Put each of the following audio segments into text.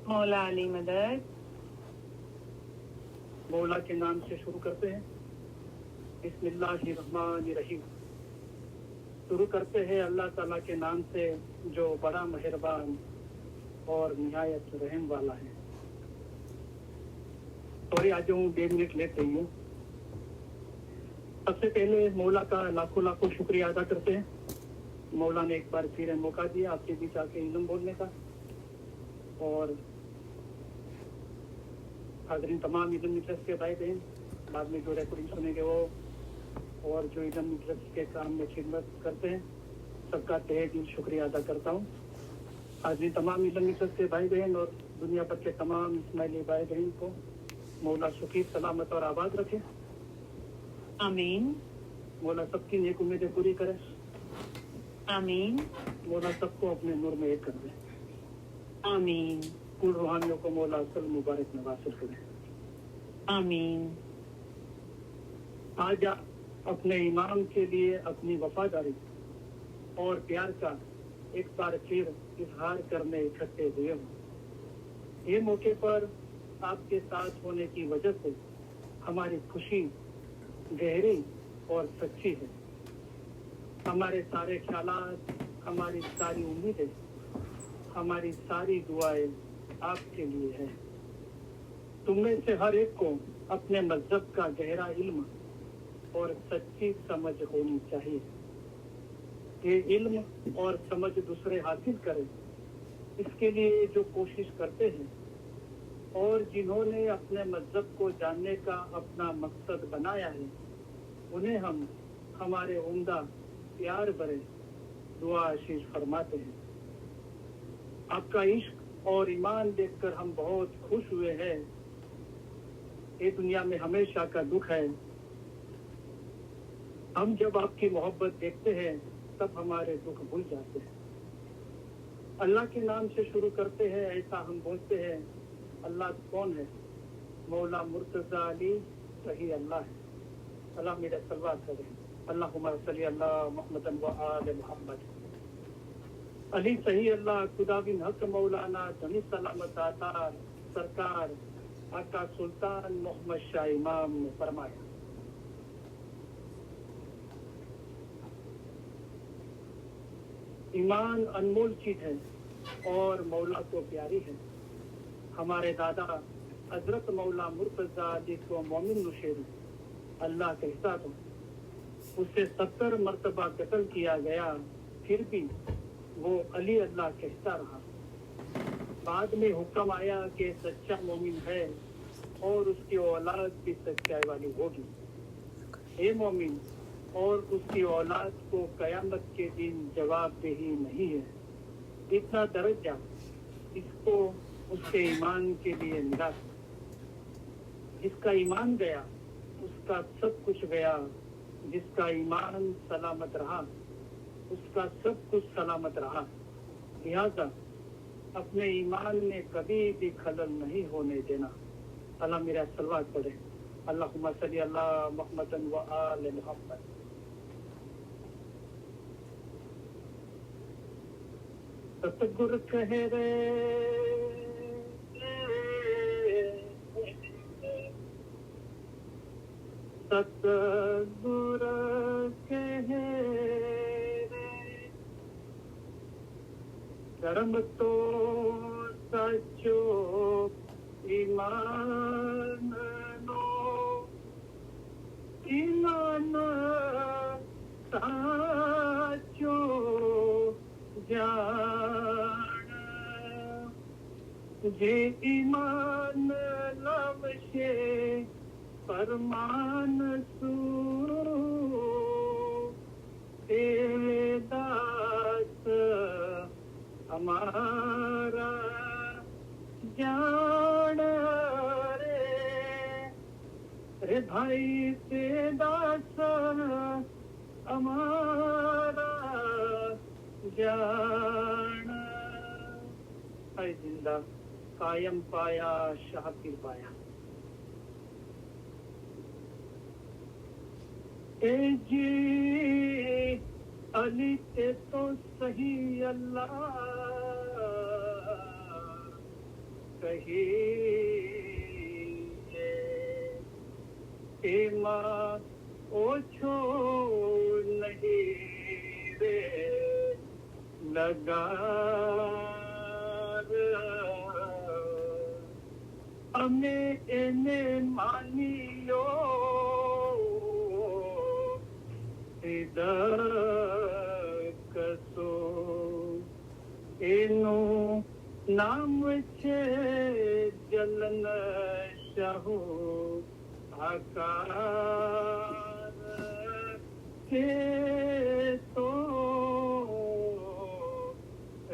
मौला अली मदद। मौला के नाम से शुरू करते हैं। बिस्मिल्लाहिर्रहमानिर्रहीम। शुरू करते हैं अल्लाह ताला के नाम से जो बड़ा मेहरबान और निहायत रहम वाला है। सॉरी, आज हूँ 2 मिनट लेट रही हूँ। सबसे पहले मौला का लाखों लाखों शुक्रिया अदा करते हैं। मौला ने एक बार फिर मौका दिया आपके बीच आके इल्म बोलने का, और हाज़रीन तमाम इल्म मजलिस के भाई बहन, बाद में जो रिकॉर्डिंग सुनेंगे वो, और जो इल्म मजलिस के काम में खिदमत करते हैं, सबका तहे दिल शुक्रिया अदा करता हूँ। हाज़रीन तमाम इल्म मजलिस के भाई बहन और दुनिया भर के तमाम इस्माइली भाई बहन को मौला सुखी सलामत और आबाद रखे। आमीन। मौला सबकी नेक उम्मीदें पूरी करे। आमीन। मौला सबको अपने नूर में एक कर दे। आमीन। कुल रूहानियों को मौला असल मुबारक में वासिल करे। आमीन। आज आप अपने इमाम के लिए अपनी वफादारी और प्यार का एक बार फिर इजहार करने इकट्ठे हुए हो। ये मौके पर आपके साथ होने की वजह से हमारी खुशी गहरी और सच्ची है। हमारे सारे ख्यालात, हमारी सारी उम्मीदें, हमारी सारी दुआएं आपके लिए है। तुम में से हर एक को अपने मजहब का गहरा इल्म और सच्ची समझ होनी चाहिए। ये इल्म और समझ दूसरे हासिल करें, इसके लिए जो कोशिश करते हैं और जिन्होंने अपने मजहब को जानने का अपना मकसद बनाया है, उन्हें हम हमारे उम्दा प्यार भरे दुआ आशीष फरमाते हैं। आपका इश्क और ईमान देखकर हम बहुत खुश हुए हैं। ये दुनिया में हमेशा का दुख है। हम जब आपकी मोहब्बत देखते हैं तब हमारे दुख भूल जाते हैं। अल्लाह के नाम से शुरू करते हैं, ऐसा हम बोलते हैं। अल्लाह कौन है? मौला मुर्तज़ा अली सही अल्लाह है। अल्लाह मेरा सलवात करें। अल्लाहुम्मा सल्ली अला मुहम्मद व आले मुहम्मद। अली सही अल्लाह खुदा बिन हक मौलाना जमी सलामत आतार सरकार आका सुल्तान मोहम्मद शाह इमाम ने फरमाया, ईमान अनमोल चीज है और मौला को प्यारी है। हमारे दादा हजरत मौला मुर्तज़ा अली को मोमिन नशेरी अल्लाह कहता था। उसे 70 मरतबा कत्ल किया गया, फिर भी वो अली अल्लाह कहता रहा। बाद में हुक्म आया कि सच्चा मोमिन है और उसकी औलाद भी सच्चाई वाली होगी। ए मोमिन और उसकी औलाद को कयामत के दिन जवाबदेही नहीं है। इतना दर्जा इसको उसके ईमान के लिए मिला। जिसका ईमान गया उसका सब कुछ गया। जिसका ईमान सलामत रहा उसका सब कुछ सलामत रहा। लिहाजा अपने ईमान में कभी भी खलल नहीं होने देना। अल्लाह मेरा सलवात पढ़े। अल्लाहुम्मा सल्ली अला मुहम्मद व आले मुहम्मद। सतगुर कह रे सतगुर कह रे धर्म तो सचो ईमान नो ईमान साचो जान जे ईमान लवशे फरमान सू तेरे दास हमारा जान रे भाई ते दास हमारा जान। है जिंदा कायम पाया शाह पीर पाया। ए जी अली ते तो सही अल्लाह કહીએ એમાં ઓછો નહીં રે લગાર અમે એને માન્યો કસો એનું નામ છે જલન શાહુ આકાર કે તો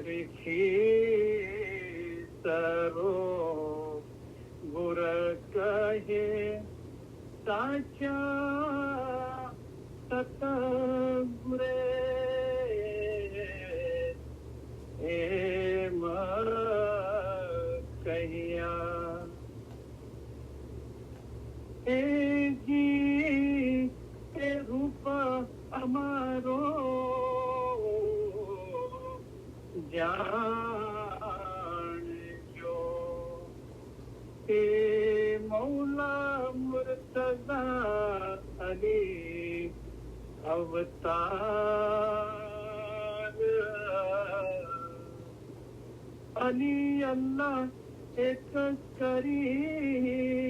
રીખી સરો ગુર કહે સાચા સતગુરે એમ કહ્યા એ જી એ રૂપ અમારો જાણજો એ મૌલા મુર્તઝા અલી અવતાર અલી અલ્લાહ એક કરી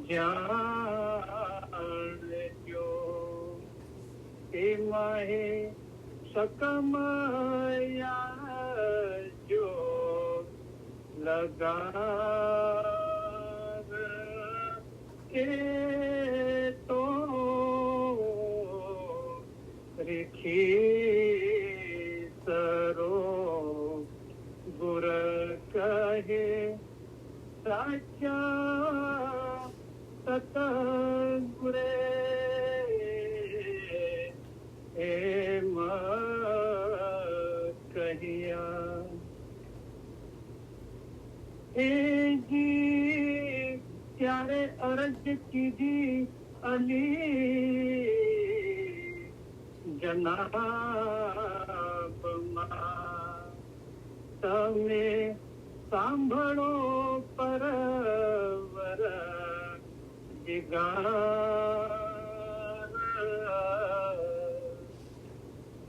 જાણજો એમાં હે શકમયા જો લગાર કે તો રીખી સરો ગુર કહે સાચા સતગુરે એમ કહ્યા એ જી ત્યારે અરજ કીધી અલી જનાબમાં તમે સાંભળો પરવર દિગાર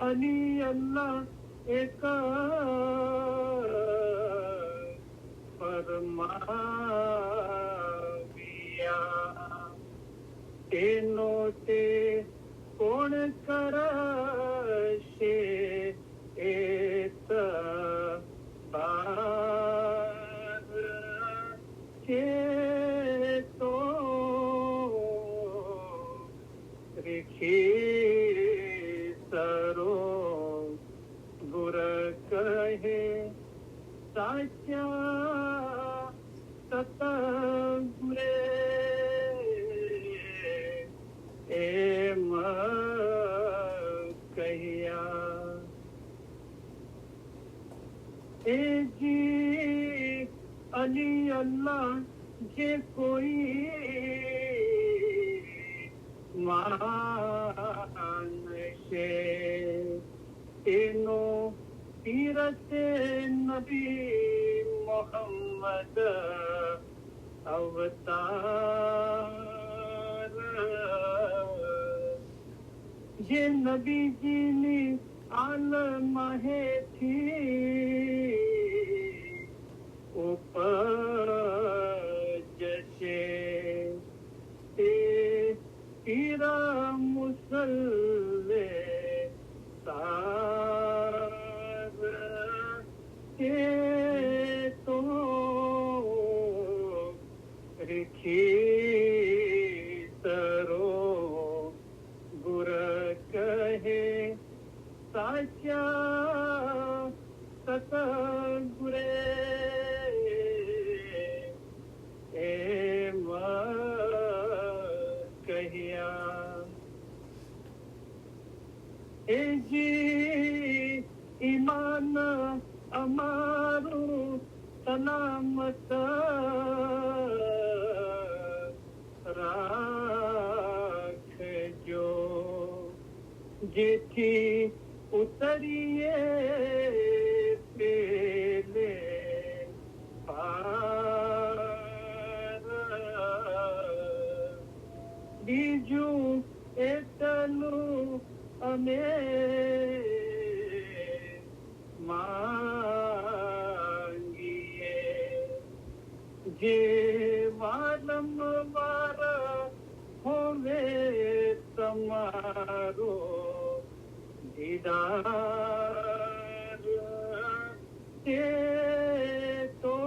અલી અલ્લાહ એક ફરમાવ્યા તેનો તે કોણ કરશે એતબાર કે તો રીખી સરો ગુર કહે સાચા સતગુરે એમ કહ્યા એ જી અલી અલ્લાહ જે કોઈ માનશે એનો પીરતે નબી મોહમ્મદ અવતાર જે નબીજીની આલમહેથી ઉપજશે તે પીરા મુસલ્લે તાર કે તો રીખી સરો ગુર કહે સાચા સતગુરે એમ કહ્યા એ જી ઈમાન અમારું સલામત રાખજો જેથી ઉતરીએ પેલે જે વારંવાર હોવે તમારો દીદાર તે તો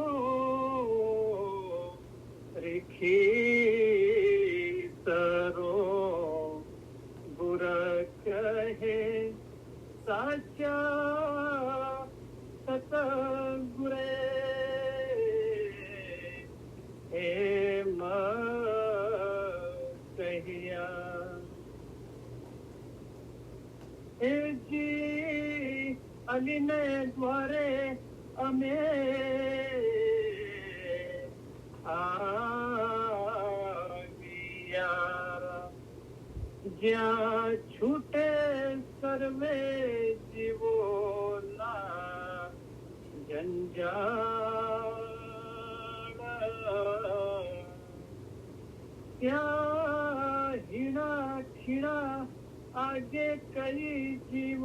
રેખી સરો ગુર કહે સાચા સતગુરે એમ કહ્યા એ જી અલીને દ્વારે અમે આવ્યા જ્યાં છૂટે સર્વે જીવોના જંજાળ ત્યાં હીણા ખીણા આગે કઈ જીવ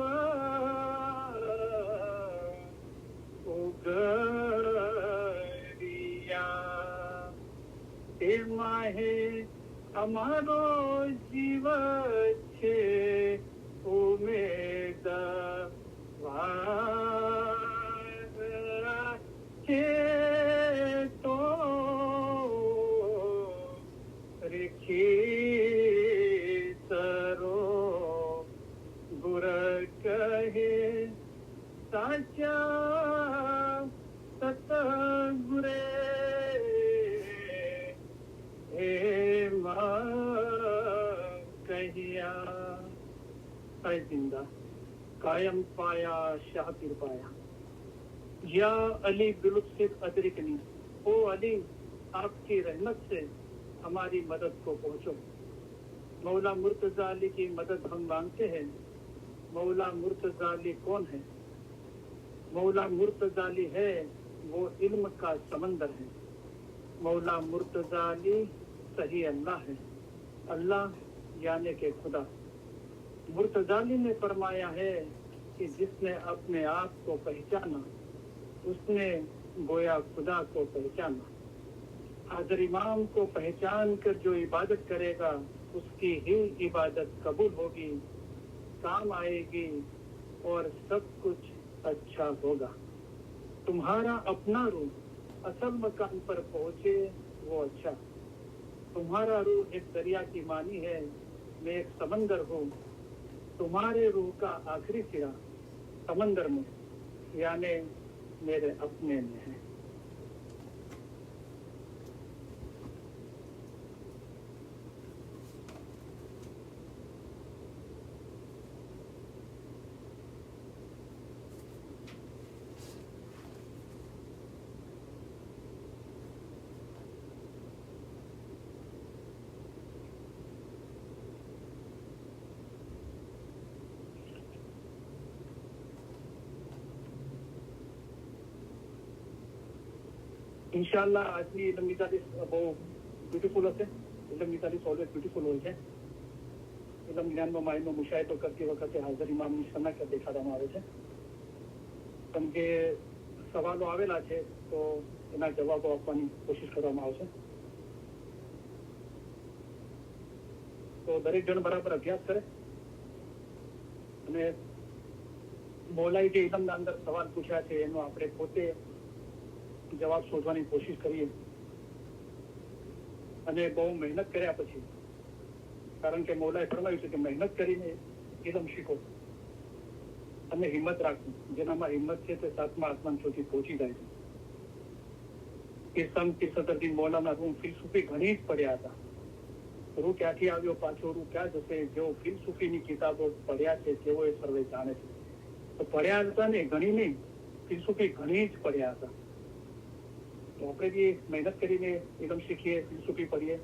ઉગરિયા તે માહે અમારો જીવ છે ઉમેદ છે તો રેખી સરો ગુર કહે સાચા સતગુરે કહ્યા है जिंदा कायम पाया शाह पीर पाया या अली बिलुत्सिफ अदरिकनी ओ अली आपकी रहमत से हमारी मदद को पहुंचो मौला मुर्तजा अली की मदद हम मांगते हैं मौला मुर्तजा अली कौन है मौला मुर्तजा अली है वो इल्म का समंदर है मौला मुर्तजा अली सही अल्लाह है अल्लाह यानी के खुदा मुर्तजा अली ने फरमाया है कि जिसने अपने आप को पहचाना उसने गोया खुदा को पहचाना हाजिर इमाम को पहचान कर जो इबादत करेगा उसकी ही इबादत कबूल होगी काम आएगी और सब कुछ अच्छा होगा तुम्हारा अपना रूह असल मकान पर पहुंचे वो अच्छा तुम्हारा रूह एक दरिया की मानी है मैं एक समंदर हूँ तुम्हारे रूह का आखिरी सिरा समंदर में यानी मेरे अपने में है ઇન્શાલ્લાહ આજની ઇલમ નિતાલીસ બહુ બ્યુટીફુલ હશે ઇલમ નિતાલીસ ઓલવેઝ બ્યુટીફુલ હોય છે ઇલમ જ્ઞાનનો માહિતનો મુશાયદો કરતી વખતે હાજર ઇમામની શનાખત દેખાડવામાં આવે છે કેમ કે સવાલો આવેલા છે તો એના જવાબો આપવાની કોશિશ કરવામાં આવશે તો દરેક જણ બરાબર અભ્યાસ કરે અને મોલાએ જે ઇલમના અંદર સવાલ પૂછ્યા છે એનો આપણે પોતે જવાબ શોધવાની કોશિશ કરીએ અને બહુ મહેનત કર્યા પછી કારણ કે મૌલાએ ફરમાવ્યું છે કે મહેનત કરીને ઇલમ શીખો અને હિંમત રાખવું જેનામાં હિંમત છે તે સાતમા આસમાન સુધી પહોંચી જાય છે એ સમ 73 મૌલાના રૂમ ફિલસૂફી ઘણી જ પડ્યા હતા રૂ ક્યાંથી આવ્યો પાછો રૂ ક્યાં જશે જેઓ ફિલસૂફીની કિતાબો પડ્યા છે તેઓ એ સર્વે જાણે છે તો પડ્યા હતા ને ઘણી નહીં ફિલસૂફી ઘણી જ પડ્યા હતા तो આપણે भी मेहनत કરીને ઇલમ શીખીએ ફિલસૂફી પઢીએ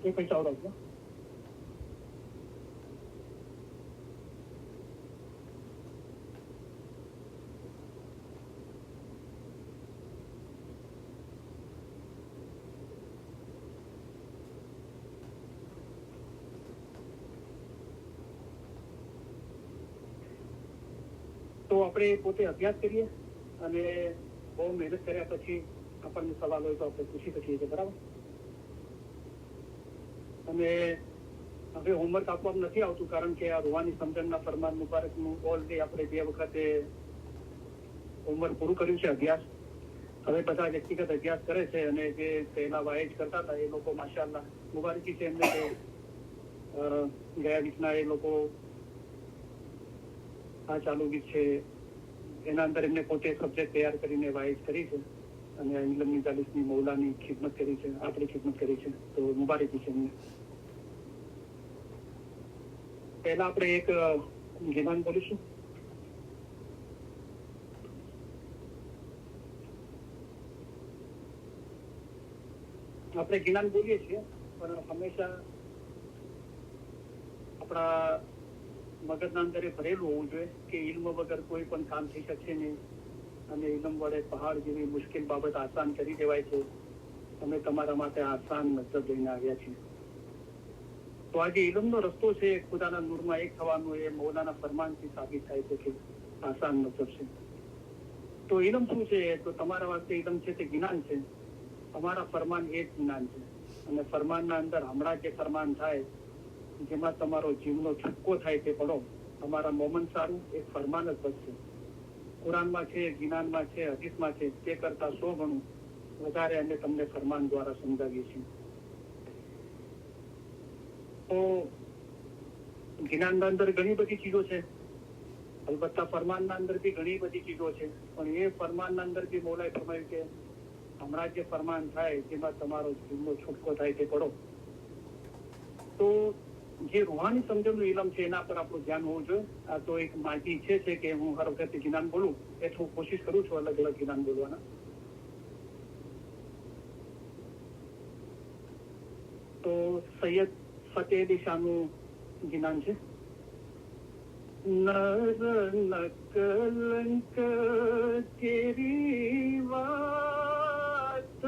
ये पैसा हो रहा है આપણે પોતે અભ્યાસ કરીએ અને બહુ મહેનત કર્યા પછી આપણને સવાલ હોય તો આપણે પૂછી શકીએ છીએ, બરાબર? અને હવે હોમવર્ક આપવામાં નથી આવતું કારણ કે આ રૂહાની સમજણના ફરમાન મુબારકનું ઓલરેડી આપણે 2 વખતે હોમવર્ક પૂરું કર્યું છે, અભ્યાસ. હવે બધા વ્યક્તિગત અભ્યાસ કરે છે અને જે પહેલા વાયજ કરતા હતા એ લોકો માશાઅલ્લાહ મુબારકી છે એમને કે ગયા વીકના એ લોકો આ ચાલુ વીક છે એના અંદર એમને પોતે સબ્જેક્ટ તૈયાર કરીને વાયજ કરી છે અને ઇલમની જાલિસની મૌલાની ખિદમત કરી છે, આપણી ખિદમત કરી છે, તો મુબારકી છે એમને. પહેલા આપણે એક ગીતાન બોલીશું. આપણે જ્ઞાન બોલીએ છીએ પણ હંમેશા આપણા મગજના અંદર એ ભરેલું હોવું જોઈએ કે ઇલ્મ વગર કોઈ પણ કામ થઈ શકશે નહીં અને ઇલ્મ વડે પહાડ જેવી મુશ્કેલ બાબત આસાન કરી દેવાય છે. અમે તમારા માટે આસાન મતલબ લઈને આવ્યા છીએ. તો આજે ઇલ્મનો રસ્તો છે ખુદાના નૂરમાં એક થવાનું, એ મૌલાના ફરમાનથી સાબિત થાય છે કે આસાન મતલબ છે. તો ઇલ્મ શું છે? તો તમારા વાસ્તે ઇલ્મ છે તે જ્ઞાન છે. અમારા ફરમાન એ જ જ્ઞાન છે અને ફરમાનના અંદર હમણાં જે ફરમાન થાય જેમાં તમારો જીવનો છૂટકો થાય તે પડો. અમારા મોમન સારું એક ફરમાન જ બચશે. કુરાનમાં છે, જ્ઞાનમાં છે, હદીસમાં છે, તે કરતા 100 ગણું વધારે અમે તમને ફરમાન દ્વારા સમજાવીએ છીએ. તો જ્ઞાનના અંદર ઘણી બધી ચીજો છે, અલબત્તા ફરમાનના અંદર બી ઘણી બધી ચીજો છે, પણ એ ફરમાનના અંદર બી મૌલાએ ફરમાવ્યું કે હમણાં જે ફરમાન થાય જેમાં તમારો જીવનો છૂટકો થાય તે પડો. તો જે રૂહાની સમજણનું ઇલમ છે એના પર આપણું ધ્યાન હોવું જોઈએ. આ તો એક માહિતી ઈચ્છે છે કે હું હર વખતે જ્ઞાન બોલું એટલે હું કોશિશ કરું છું અલગ અલગ જ્ઞાન બોલવાના. તો સૈયદ ફતેહ અલી શાહનું જ્ઞાન છે. નર નકલંક તેરી વાત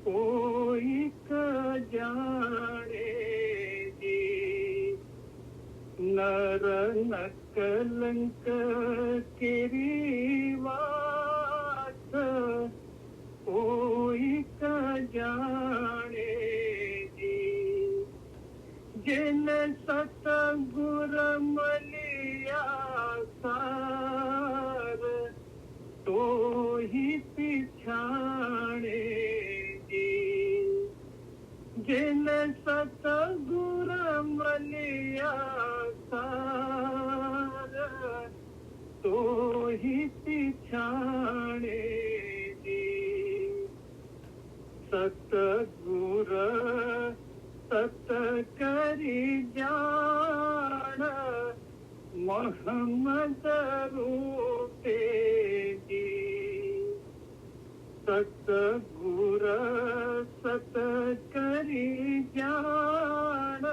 કોઈક જાણે જી, નર નકલંક તેરી વાત કોઈક જાણે જી, जिन सतगुर मलिया सार तो ही पिछाणे जी, जिन सतगुर मलिया सार तो ही पिछाणे जी, सतगुर सत करी जान मोहम्मद रूपे जी, सतगुर सत करी जान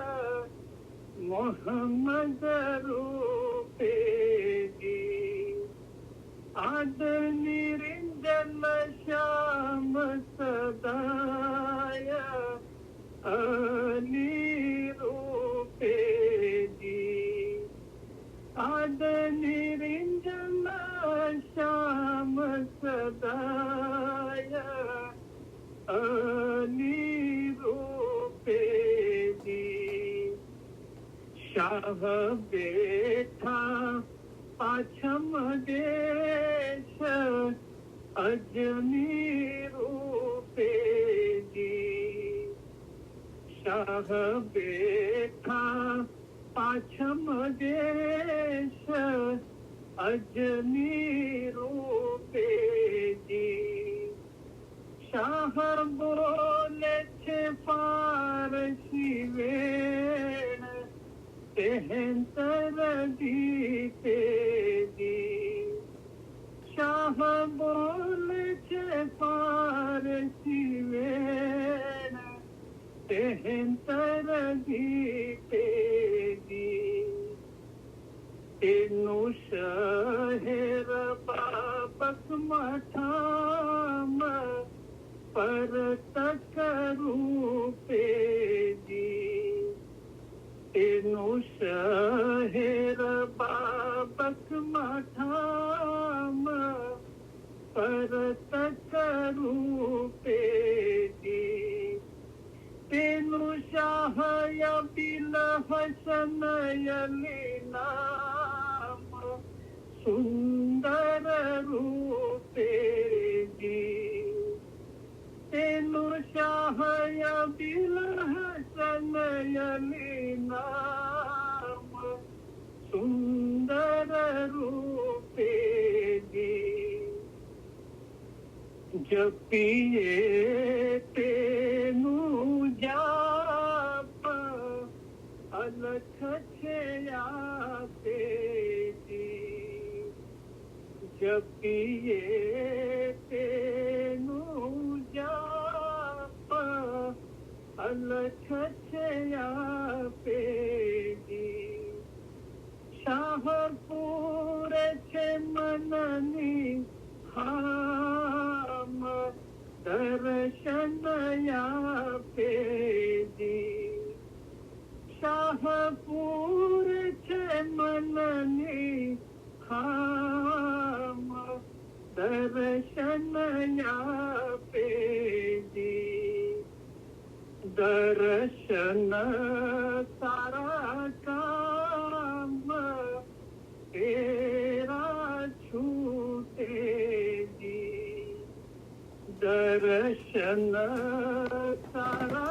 मोहम्मद रूपे जी, आद निरंजन श्याम सदाय अली रूपे जी, आद निरंजन श्याम सदाय अली रूपे जी, शाह बेठा पाछम देश अजनी रूपे जी, शाह बेठा पाछम देश अजनी रूपे जी, शाह बोले छे फारसी वेण तेहंतर दीते जी, शाह बोले छे फारसी वेण तेहंतर दीते जी, तेनु शहर बाबक मठाम पर तक रूपे जी, तेनु शहर बाबक मठाम शनयली नाम सुंदर रूपे जी तेनु शाहय बिलह शनयली नाम सुंदर रूपे जी जपिए तेनु जाप अलख छया तेजी जपिए तेनु जाप अलख छया पेजी शाहपुर छे मननी हाम दर्शनया पेजी शाहपुर छे मननी हाम दर्शनया पेजी दर्शन सारा काम तेरा छूटे जी दर्शन सारा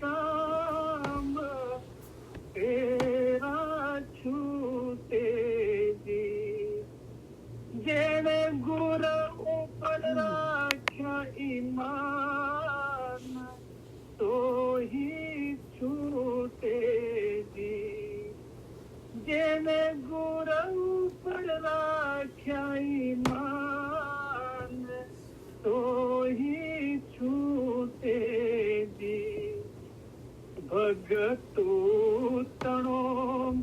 काम तेरा छूटे जी जेने गुर ऊपर राख्या ईमान तो ही छूटे जी जेने गुर ऊपर राख्या ईमान तो ही छूटे जी भगतु तणो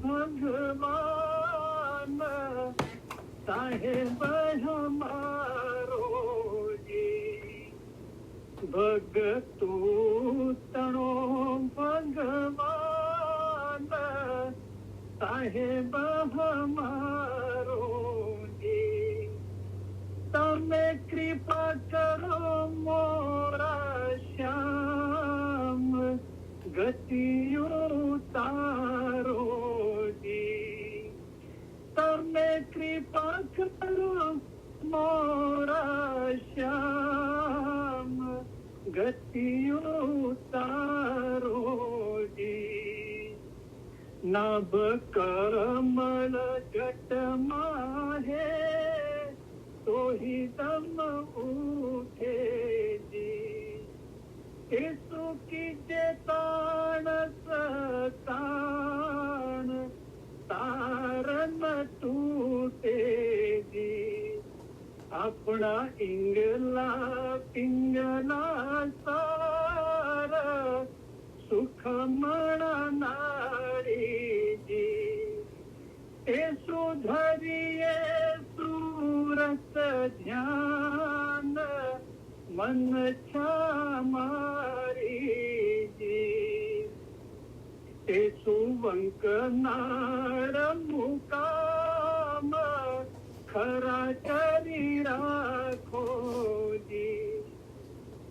भगवान साहेब हमारो जी भगतु तणो भगवान साहेब हमारो जी तमे कृपा करो मोरा श्याम गतियो तारो जी तमे कृपा करो मोरा श्याम गतियो तारो जी नभ करमल जट माहे तो ही दम उठे जी केसु की जेतान सतान तारन टूटे जी अपना इंगला पिंगला सार सुख मणा नारी जी तेसु धरिए सूरत ध्यान मन छा मारी जी तेसु वंक नार मुकाम खरा करी राखो जी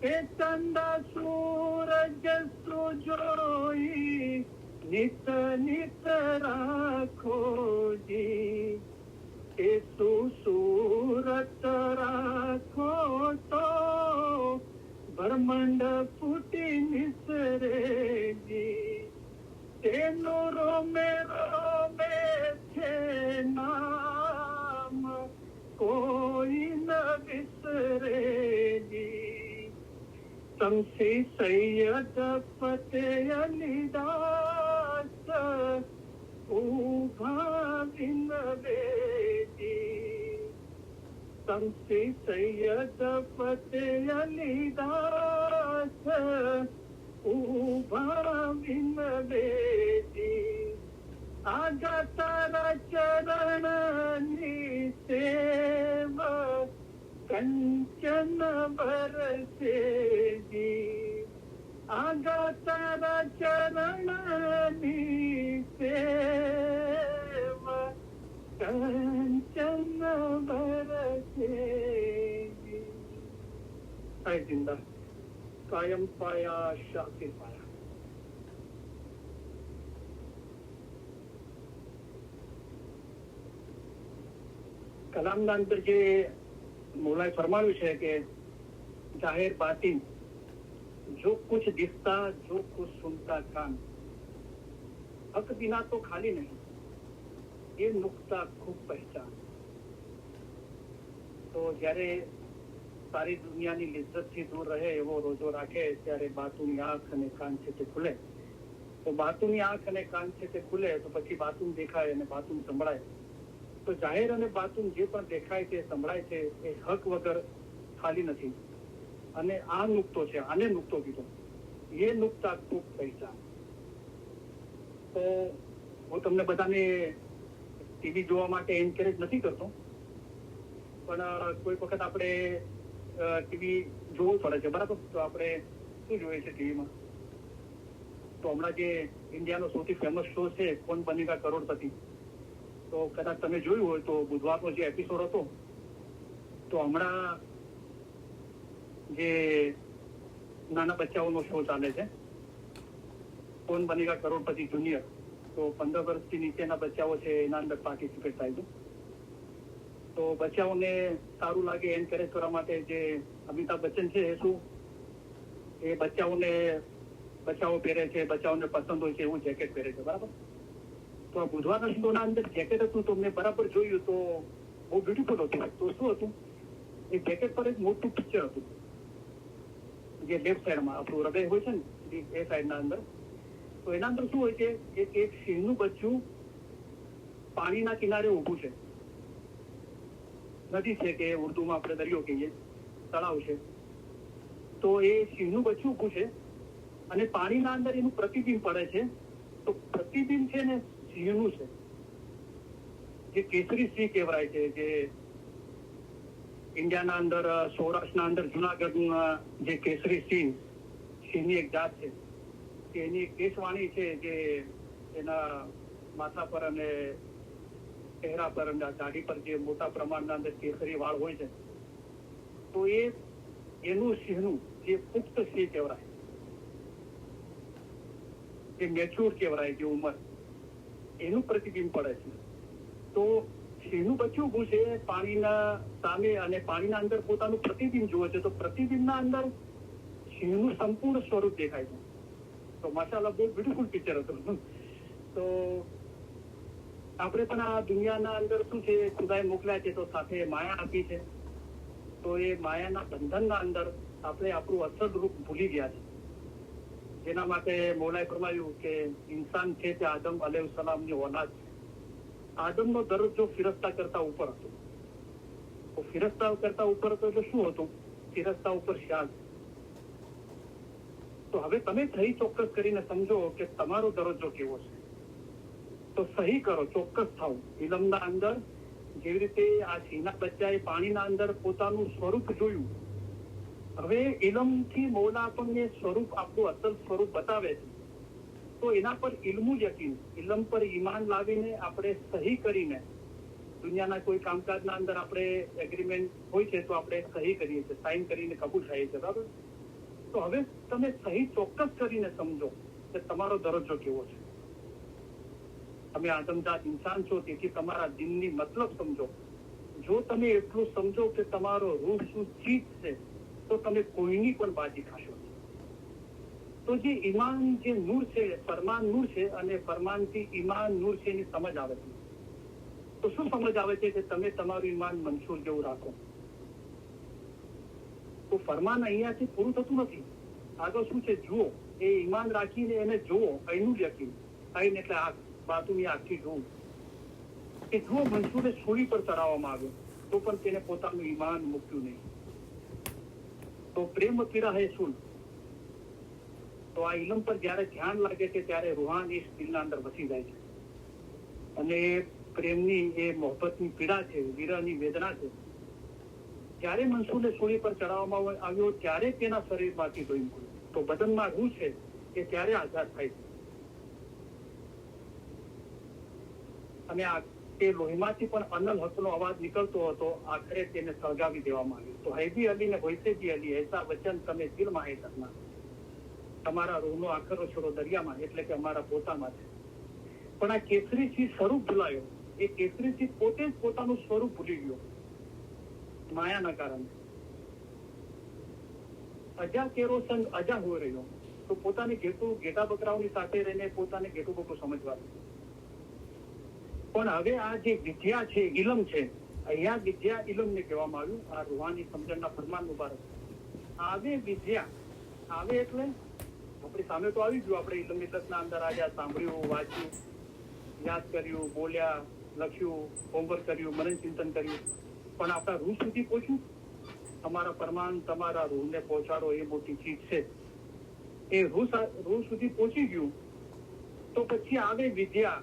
के चंदा सूरज सुजोई नित नित राखो जी केसु सूरत राखो तो ब्रह्मांड फूटी निसरे जी तेनो रोमे छे नाम कोई न विसरे जी शमसी सैयद फतेह अली दास ऊभा विनवे जी शमसी सैयद फतेह अली दास ऊभा विनवे जी आगा तारा चरण सेव कंचन बरसे जी आगा तारा चरण सेव कंचन बरसे जी है जिंदा कायम पाया शाकिर पाया કલામના અંદર જે મૌલાએ ફરમાવ્યું છે કે જાહેર બાતિન જો કુછ દિખતા જો કુછ સુનતા કાન, હક બિના તો ખાલી નહીં, એ નુકતા ખૂબ પહેચાન. તો જ્યારે સારી દુનિયાની લિજ્જતથી દૂર રહે એવો રોજો રાખે ત્યારે બાતુની આંખ અને કાન છે તે ખુલે. તો બાતુની આંખ અને કાન છે તે ખુલે તો પછી બાતુમ દેખાય અને બાતુમ સંભળાય. તો જાહેર અને બાતુમ જે પણ દેખાય છે સંભળાય છે એ હક વગર ખાલી નથી. અને આ નુકતો છે, આને નુકતો કીધો, એ નુકતા ખૂબ પહેચાન. તો હું તમને બધાને ટીવી જોવા માટે એન્કરેજ નથી કરતો, પણ કોઈ વખત આપણે ટીવી જોવું પડે છે, બરાબર? તો આપણે શું જોઈએ છે ટીવીમાં? તો હમણાં જે ઇન્ડિયાનો સૌથી ફેમસ શો છે કોણ બનેગા કરોડપતિ, તો કદાચ તમે જોયું હોય તો બુધવારનો જે એપિસોડ હતો, તો હમણાં જે નાના બચ્ચાઓનો શો ચાલે છે કોણ બનેગા કરોડપતિ જુનિયર, તો 15 વર્ષથી નીચેના બચ્ચાઓ છે એના અંદર પાર્ટિસિપેટ થાય છે. તો બચ્ચાઓને સારું લાગે એન્કરેજ કરવા માટે જે અમિતાભ બચ્ચન છે એ શું એ બચ્ચાઓ પહેરે છે, બચ્ચાઓને પસંદ હોય છે એવું જેકેટ પહેરે છે, બરાબર? તો આ બુધવારના શોના અંદર જેકેટ હતું તો મેં બરાબર જોયું તો બહુ બ્યુટીફુલ હતું. તો શું હતું, એ જેકેટ પર એક મોટું પિક્ચર હતું જે લેફ્ટ સાઈડમાં આપણું હૃદય હોય છે ને એ સાઈડના અંદર. તો એના અંદર શું હોય છે, એક સિંહનું બચ્ચું પાણીના કિનારે ઊભું છે. નદી છે કે ઉર્દુમાં આપણે દરિયો કહીએ, તળાવ છે. તો એ સિંહનું બચ્ચું ઊભું છે અને પાણીના અંદર એનું પ્રતિબિંબ પડે છે. તો પ્રતિબિંબ છે ને સિંહનું છે, જે કેસરી સિંહ કહેવાય છે, જે ઇન્ડિયાના અંદર સૌરાષ્ટ્રના અંદર જુનાગઢના જે કેસરી સિંહની એક જાત છે, કે એની એક કેસવાણી છે જે એના માથા પર અને ચહેરા પર અને દાઢી પર જે મોટા પ્રમાણના અંદર કેસરી વાળ હોય છે, તો એનું સિંહનું જે પુખ્ત સિંહ કહેવાય, જે મેચ્યોર કહેવાય, જે ઉંમર, એનું પ્રતિબિંબ પડે છે. તો સિંહનું બચ્ચું ઊભું છે પાણીના સામે અને પાણીના અંદર પોતાનું પ્રતિબિંબ જુએ છે. તો પ્રતિબિંબના અંદર સિંહનું સંપૂર્ણ સ્વરૂપ દેખાય છે. તો માશાઅલ્લાહ બહુ બ્યુટીફુલ પિક્ચર હતું. તો આપણે પણ આ દુનિયાના અંદર શું છે, ખુદાએ મોકલ્યા છે તો સાથે માયા આપી છે. તો એ માયાના બંધનના અંદર આપણે આપણું અસલ રૂપ ભૂલી ગયા છે. જેના માટે મૌલાએ ફરમાવ્યું કે ઇન્સાન છે તે આદમ અલૈહિસ્સલામની ઓલાદ છે. આદમનો દરજ્જો ફિરસ્તા કરતા ઉપર હતો. તો ફિરસ્તા કરતા ઉપર હતો એટલે શું હતું? ફિરસ્તા ઉપર શાન. તો હવે તમે સહી ચોક્કસ કરીને સમજો કે તમારો દરજ્જો કેવો છે. તો સહી કરો, ચોક્કસ થાવ. ઇલમના અંદર જેવી રીતે આ સિંહના બચ્ચાએ પાણીના અંદર પોતાનું સ્વરૂપ જોયું, હવે ઇલમથી મૌલા આપણને સ્વરૂપ, આપણું અસલ સ્વરૂપ બતાવે છે. તો એના પર ઇલ્મુ યકીન, ઇલમ પર ઈમાન લાવીને આપણે સહી કરીને દુનિયાના કોઈ કામકાજના અંદર આપણે એગ્રીમેન્ટ હોય છે તો આપણે સહી કરીએ છીએ, સાઇન કરીને કબૂલ થઈએ છીએ, બરાબર? તો હવે તમે સહી ચોક્કસ કરીને સમજો કે તમારો દરજ્જો કેવો છે. તમે આદમજાત ઇન્સાન છો, તેથી તમારા દિનની મતલબ સમજો. જો તમે એટલું સમજો કે તમારો રૂહ શું ચીજ છે, તો તમે કોઈની પણ બાજી ખાશો. તો જે ઈમાન, જે નૂર છે, ફરમાન નૂર છે અને ફરમાનથી ઈમાન નૂર છે, એની સમજ આવે છે. તો શું સમજ આવે છે? કે તમે તમારું ઈમાન મંસૂર જેવું રાખો. તો ફરમાન અહીંયાથી પૂરું થતું નથી. આગળ શું છે જુઓ, એ ઈમાન રાખીને એને જુઓ. અહીંનું જ યકીન, અહીં એટલે આંખ, બાતુની આંખથી જોવું કે જુઓ મંસૂરે સૂળી પર ચડાવવામાં આવ્યો તો પણ તેને પોતાનું ઈમાન મૂક્યું નહીં. તો પ્રેમ પીડા હે સુલ. તો આ ઇલમ પર જયારે ધ્યાન લાગે છે ત્યારે રૂહાન એ દિલના અંદર વસી જાય છે અને પ્રેમની, એ મોહબ્બતની પીડા છે, વિરહની વેદના છે, જ્યારે મંસૂરને સૂળી પર ચડાવવામાં આવ્યો ત્યારે તેના શરીરમાંથી લોહી નીકળ્યું. તો બદનમાં રૂહ છે એ ત્યારે આઝાદ થાય છે અને તે લોહીમાંથી પણ અનલ હકનો અવાજ નીકળતો હતો. આખરે તેને સળગાવી દેવામાં આવ્યો. તો હૈબી અલી ને વૈસેજી અલી એસા વચન તમે દિલમાં હે કરના. તમારા રૂહનો આખરો છોડો દરિયામાં, એટલે કે અમારા પોતામાં છે. પણ આ કેસરી સિંહ સ્વરૂપ ભૂલાયો, એ એ કેસરી સિંહ પોતે જ પોતાનું સ્વરૂપ ભૂલી ગયો માયાના કારણે. અજા કેરો સંગ અજા હો રહ્યો, તો પોતાની ઘેટા બકરાઓની સાથે રહીને પોતાને ઘેટું બકરું સમજવાનું. પણ હવે આ જે વિદ્યા છે, ઇલમ છે, અહીંયા વિદ્યા ઇલમ ને કહેવામાં આવ્યું. આ રૂહાની સમજણના ફરમાન મુબારક. આવે વિદ્યા, આવે એટલે આપણી સામે તો આવી ગયું. આપણે ઇલમ મિલતના અંદર આજે સાંભળ્યું, વાંચ્યું, યાદ કર્યું, બોલ્યા, લખ્યું, હોમવર્ક કર્યું, મનન ચિંતન કર્યું, પણ આપણા રૂહ સુધી પહોંચ્યું. તમારા ફરમાન તમારા રૂહને પહોંચાડો એ મોટી ચીજ છે. એ રૂહ સુધી પહોંચી ગયું તો પછી આવે વિદ્યા.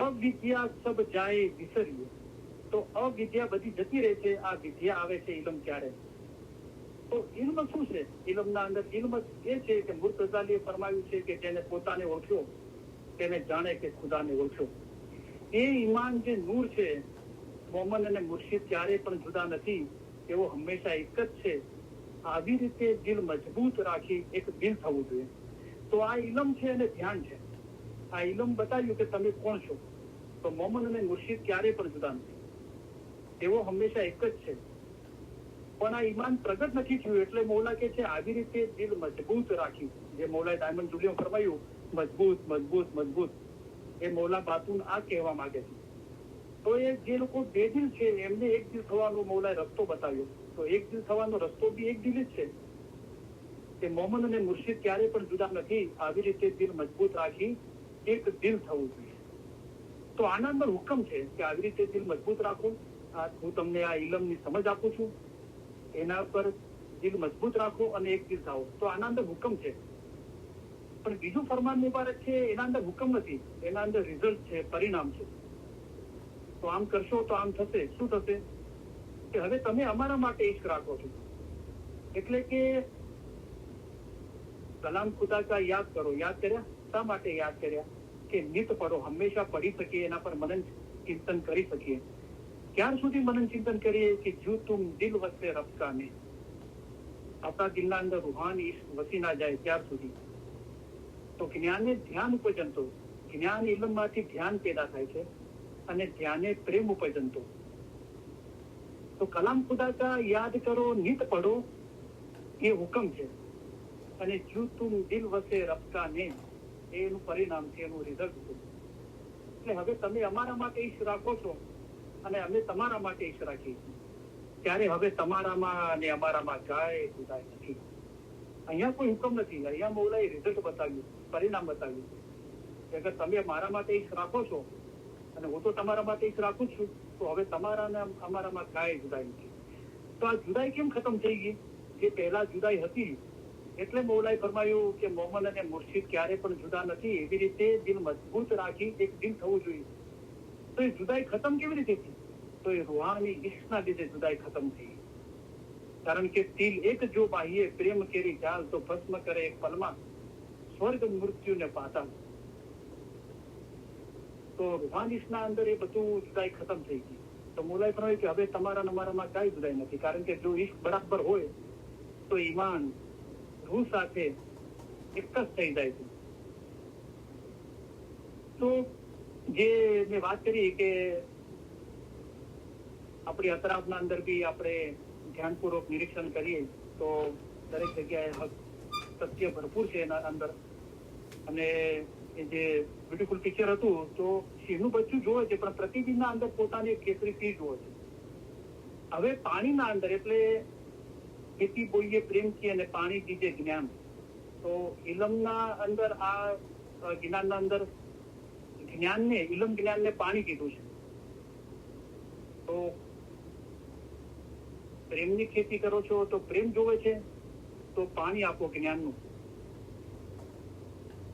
અવિદ્યા સબ જાય વિસરીએ, તો અવિદ્યા બધી જતી રહે છે, આ વિદ્યા આવે છે. ઇલમ ક્યારે? તો ઇલ્મ શું છે? ઇલમના અંદર ઇલ્મ એ છે કે મુર્તઝાલીએ ફરમાવ્યું છે કે જેને પોતાને ઓળખ્યો તેને જાણે કે ખુદાને ઓળખ્યો. એ ઈમાન જે નૂર છે, મોમન અને મુર્શિદ ક્યારે પણ જુદા નથી, એવો હંમેશા એક જ છે. આવી રીતે દિલ મજબૂત રાખી એક દિલ થવું જોઈએ. તો આ ઇલમ છે અને ધ્યાન છે. આ ઇલમ બતાવ્યું કે તમે કોણ છો. તો મોમન અને મુર્શિદ ક્યારે પણ જુદા નથી, એવો હંમેશા એક જ છે. પણ આ ઈમાન પ્રગટ નથી થયું એટલે મૌલા કે છે આવી રીતે દિલ મજબૂત રાખી. જે મૌલાએ ડાયમંડ જુલિયો ફરમાયું મજબૂત મજબૂત મજબૂત, એ મૌલા બાતુન આ કહેવા માંગે છે. તો એ જે લોકો બે દિલ છે એમને એક દિલ થવાનો મૌલાએ રસ્તો બતાવ્યો. તો એક દિલ થવાનો રસ્તો બી એક દિલ જ છે. કે મોમન અને મુર્શિદ ક્યારે પણ જુદા નથી. આવી રીતે દિલ મજબૂત રાખી એક દિલ થવું જોઈએ. તો આના અંદર હુકમ છે કે આવી રીતે દિલ મજબૂત રાખો. હું તમને આ ઇલમની સમજ આપું છું, એના પર દિલ મજબૂત રાખો અને એક દિલ થાઓ. તો આના અંદર હુકમ છે. પણ બીજું ફરમાન મુબારક છે, એના અંદર હુકમ નથી, એના અંદર રિઝલ્ટ છે, પરિણામ છે. તો આમ કરશો તો આમ થશે. શું થશે? કે હવે તમે અમારા માટે ઇશ્ક રાખો છો. એટલે કે કલામ ખુદા કા યાદ કરો. યાદ કર્યા? શા માટે યાદ કર્યા? કે નિત પડો, હંમેશા પઢી શકીએ, એના પર મનન ચિંતન કરી શકીએ. ક્યાર સુધી મનન ચિંતન કરીએ? કે જો તુમ દિલ વસે રફકા ને, આપણા દિલના અંદર રૂહાની ઇશ્ક વસી ના જાય ત્યાર સુધી. તો જ્ઞાને ધ્યાન ઉપજંતો, જ્ઞાન ઇલમમાંથી ધ્યાન પેદા થાય છે અને ધ્યાને પ્રેમ ઉપજંતો. તો કલામ ખુદા કા યાદ કરો, નિત પડો, એ હુકમ છે. અને જો તુમ દિલ વસે રફકા ને, એનું પરિણામ છે, એનું રિઝલ્ટ છે. એટલે હવે તમે અમારા માટે ઈશ્ક રાખો છો અને અમે તમારા માટે ઈશ્ક રાખીએ છીએ. ત્યારે હવે તમારામાં અને અમારામાં કાંઈ જુદાઈ નથી. અહીંયા કોઈ હુકમ નથી. અહીંયા મૌલાએ રિઝલ્ટ બતાવ્યું, પરિણામ બતાવ્યું. અગર તમે મારા માટે ઈશ્ક રાખો છો અને હું તો તમારા માટે ઈશ્ક રાખું છું, તો હવે તમારા અને અમારામાં કાંઈ જુદાઈ નથી. તો આ જુદાઈ કેમ ખતમ થઈ ગઈ? જે પહેલા જુદાઈ હતી એટલે મૌલાએ ફરમાયું કે મોમન અને મુર્શિદ ક્યારે પણ જુદા નથી. એવી રીતે દિલ મજબૂત રાખી એક દિલ થવું જોઈએ. તો એ જુદાઈ ખતમ કેવી રીતે થઈ? તો એ રૂહાની ઇશ્કના લીધે જુદાઈ ખતમ થઈ. કારણ કે દિલ એક જો બાહ્ય પ્રેમ કેરી ચાલ, તો ભસ્મ કરે એક પલમાં સ્વર્ગ મૃત્યુને પાતાળ. તો રૂહાની ઇશ્કના અંદર એ બધું જુદાઈ ખતમ થઈ ગઈ. તો મૌલાએ ફરમાવ્યું કે હવે તમારા અમારામાં કાંઈ જુદાઈ નથી. કારણ કે જો ઇશ્ક બરાબર હોય તો ઈમાન રૂહ સાથે એક જ થઈ જાય છે. તો જે મેં વાત કરી કે આપણી અતરાફના અંદર બી આપણે ધ્યાનપૂર્વક નિરીક્ષણ કરીએ તો દરેક જગ્યાએ સત્ય ભરપૂર છે એના અંદર. અને એ જે બ્યુટીફુલ પિક્ચર હતું તો સિંહનું બચ્ચું જોવે છે, પણ પ્રતિબિંબના અંદર પોતાની કેસરી સિંહ જોવે છે. હવે પાણીના અંદર એટલે ખેતી બોલીએ પ્રેમથી અને પાણી દીજે જ્ઞાન. તો ઇલમના અંદર આ જ્ઞાનના અંદર જ્ઞાનને, ઇલમ જ્ઞાનને પાણી કીધું છે. તો પ્રેમની ખેતી કરો છો તો પ્રેમ જોવે છે, તો પાણી આપો જ્ઞાનનું.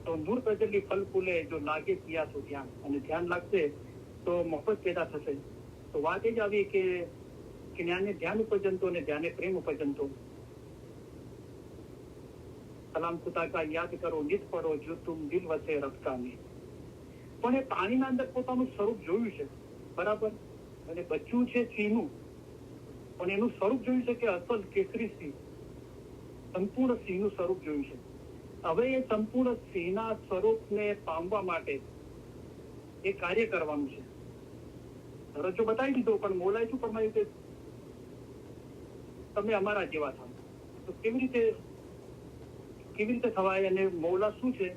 તો નૂર તજલ્લી ફલ ફૂલે, જો લાગે કિયા તો ધ્યાન, અને ધ્યાન લાગશે તો મોહબ્બત પેદા થશે. તો વાત એ જ આવી કે જ્ઞાને ધ્યાન ઉપજંતો અને ધ્યાને પ્રેમ ઉપજંતો. કલામ ખુદા કા યાદ કરો, નિત પડો, જો તુમ દિલ વસે રફકા ને. પણ એ પાણીના અંદર પોતાનું સ્વરૂપ જોયું છે, બરાબર. અને બચ્ચું છે સિંહનું, પણ એનું સ્વરૂપ જોયું છે કે અસલ કેસરી સિંહ, સંપૂર્ણ સિંહનું સ્વરૂપ જોયું છે. હવે એ સંપૂર્ણ સિંહના સ્વરૂપને પામવા માટે એ કાર્ય કરવાનું છે. દરજ્જો બતાવી દીધો, પણ મોલાએ શું ફરમાયું કે તમે અમારા જેવા થાવ. તો કેવી રીતે થવાય? અને મૌલા શું છે?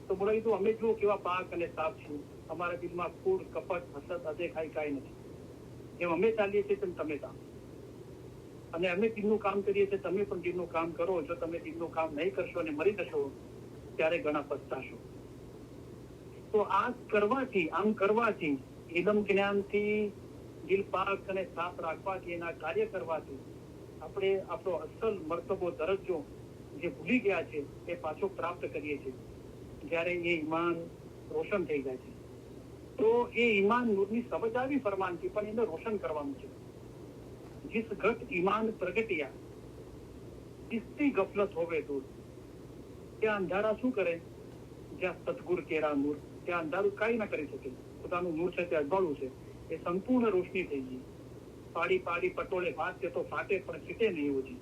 તો મોલા કીધું, અમે જુઓ કેવા પાક અને સાફ છીએ, અમારા દિલમાં કૂડ, કપટ, હસદ, અદેખાઈ કાંઈ નથી. જેમ અમે ચાલીએ છીએ તેમ તમે ચાલો, અને અમે દિલનું કામ કરીએ છીએ, તમે પણ દિલનું કામ કરો. જો તમે દિલનું કામ નહીં કરશો અને મરી જશો ત્યારે ઘણા પછતાશો. તો આમ કરવાથી ઇલમ જ્ઞાનથી દિલ પાક અને સાફ રાખવાથી, એના કાર્ય કરવાથી આપણે આપણો અસલ મર્તબો, દરજ્જો જે ભૂલી ગયા છે એ પાછો પ્રાપ્ત કરીએ છીએ જ્યારે એ ઈમાન રોશન થઈ જાય છે. તો એ ઈમાન નૂરની સમજ આવી ફરમાનથી, પણ એને રોશન કરવાનું છે. जिस घट ईमान प्रगटिया इसकी गफलत होवे दूर. ત્યાં અંધારા શું કરે? જ્યાં સદગુર કેરા નૂર, ત્યાં અંધારું કાંઈ ના કરી શકે. પોતાનું નૂર છે તે અજવાળું છે, એ સંપૂર્ણ રોશની થઈ ગઈ. પાડી પટોળે ભાત છે તો ફાટે પણ છીટે નહીં ઓછી.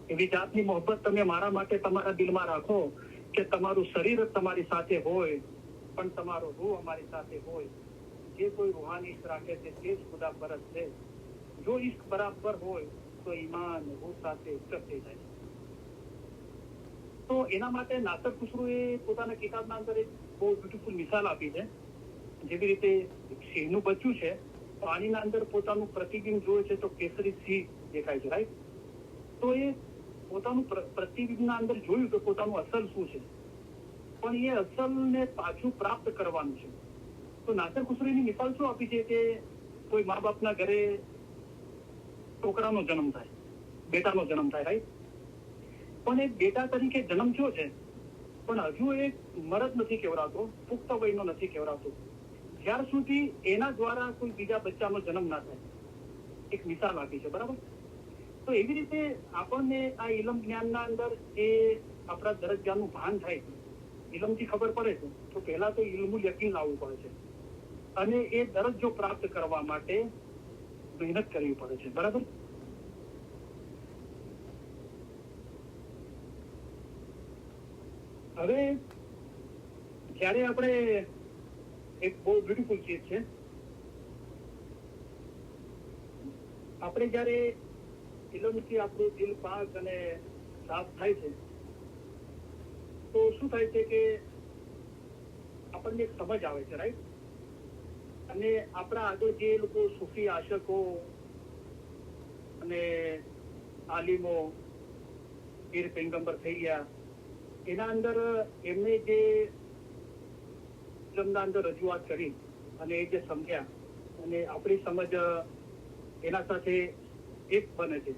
એવી જાતની મોહબ્બત તમે મારા માટે તમારા દિલમાં રાખો કે તમારું શરીર તમારી સાથે હોય પણ તમારો રૂહ અમારી સાથે હોય. જે કોઈ રૂહાની ઈશ્ક રાખે છે તે જ ખુદા પરસ્ત છે. જો ઈશ્ક બરાબર હોય તો ઈમાન રૂહ સાથે એક થઈ જાય. તો એના માટે નાસર ખુસરુએ પોતાના કિતાબના અંદર એક બહુ બ્યુટીફુલ મિસાલ આપી છે. જેવી રીતે સિંહનું બચ્ચું છે, પાણીના અંદર પોતાનું પ્રતિબિંબ જોવે છે તો કેસરી સિંહ દેખાય છે, રાઈટ? તો એ પોતાનું પ્રતિબિંબના અંદર જોયું કે પોતાનું અસલ શું છે, પણ એ અસલને પાછું પ્રાપ્ત કરવાનું છે. તો નાસર ખુસરુની મિસાલ શું આપી છે કે કોઈ મા બાપના ઘરે છોકરાનો જન્મ થાય, બેટાનો જન્મ થાય, રાઈટ? પણ એ બેટા તરીકે જન્મ થયો છે, પણ હજુ એ મરદ નથી કહેવાતો, પુખ્ત વયનો નથી કહેવાતો, જ્યાર સુધી એના દ્વારા કોઈ બીજા બચ્ચાનો જન્મ ના થાય. એક મિસાલ આપી છે, બરાબર? તો એવી રીતે આપણને આ ઇલમ જ્ઞાનના અંદર એ આપણા દરજ્જાનું ભાન થાય છે. ઇલમથી ખબર પડે છે તો પહેલા તો ઇલ્મુલ યકીન લાવવું પડે છે, અને એ દરજ્જો પ્રાપ્ત કરવા માટે મહેનત કરવી પડે છે, બરાબર? હવે જયારે આપણે એક બહુ બ્યુટીફુલ ચીજ છે, આપણે જયારે ઇલમથી આપણું દિલ પાક અને સાફ થાય છે તો શું થાય છે કે આપણને એક સમજ આવે છે, રાઈટ? અને આપણા આગળ જે લોકો સૂફી આશકો અને આલિમો પીર પૈગંબર થઈ ગયા, એના અંદર એમને જે ઇલમના અંદર રજૂઆત કરી અને એ જે સમજ્યા, અને આપણી સમજ એના સાથે એક બને છે.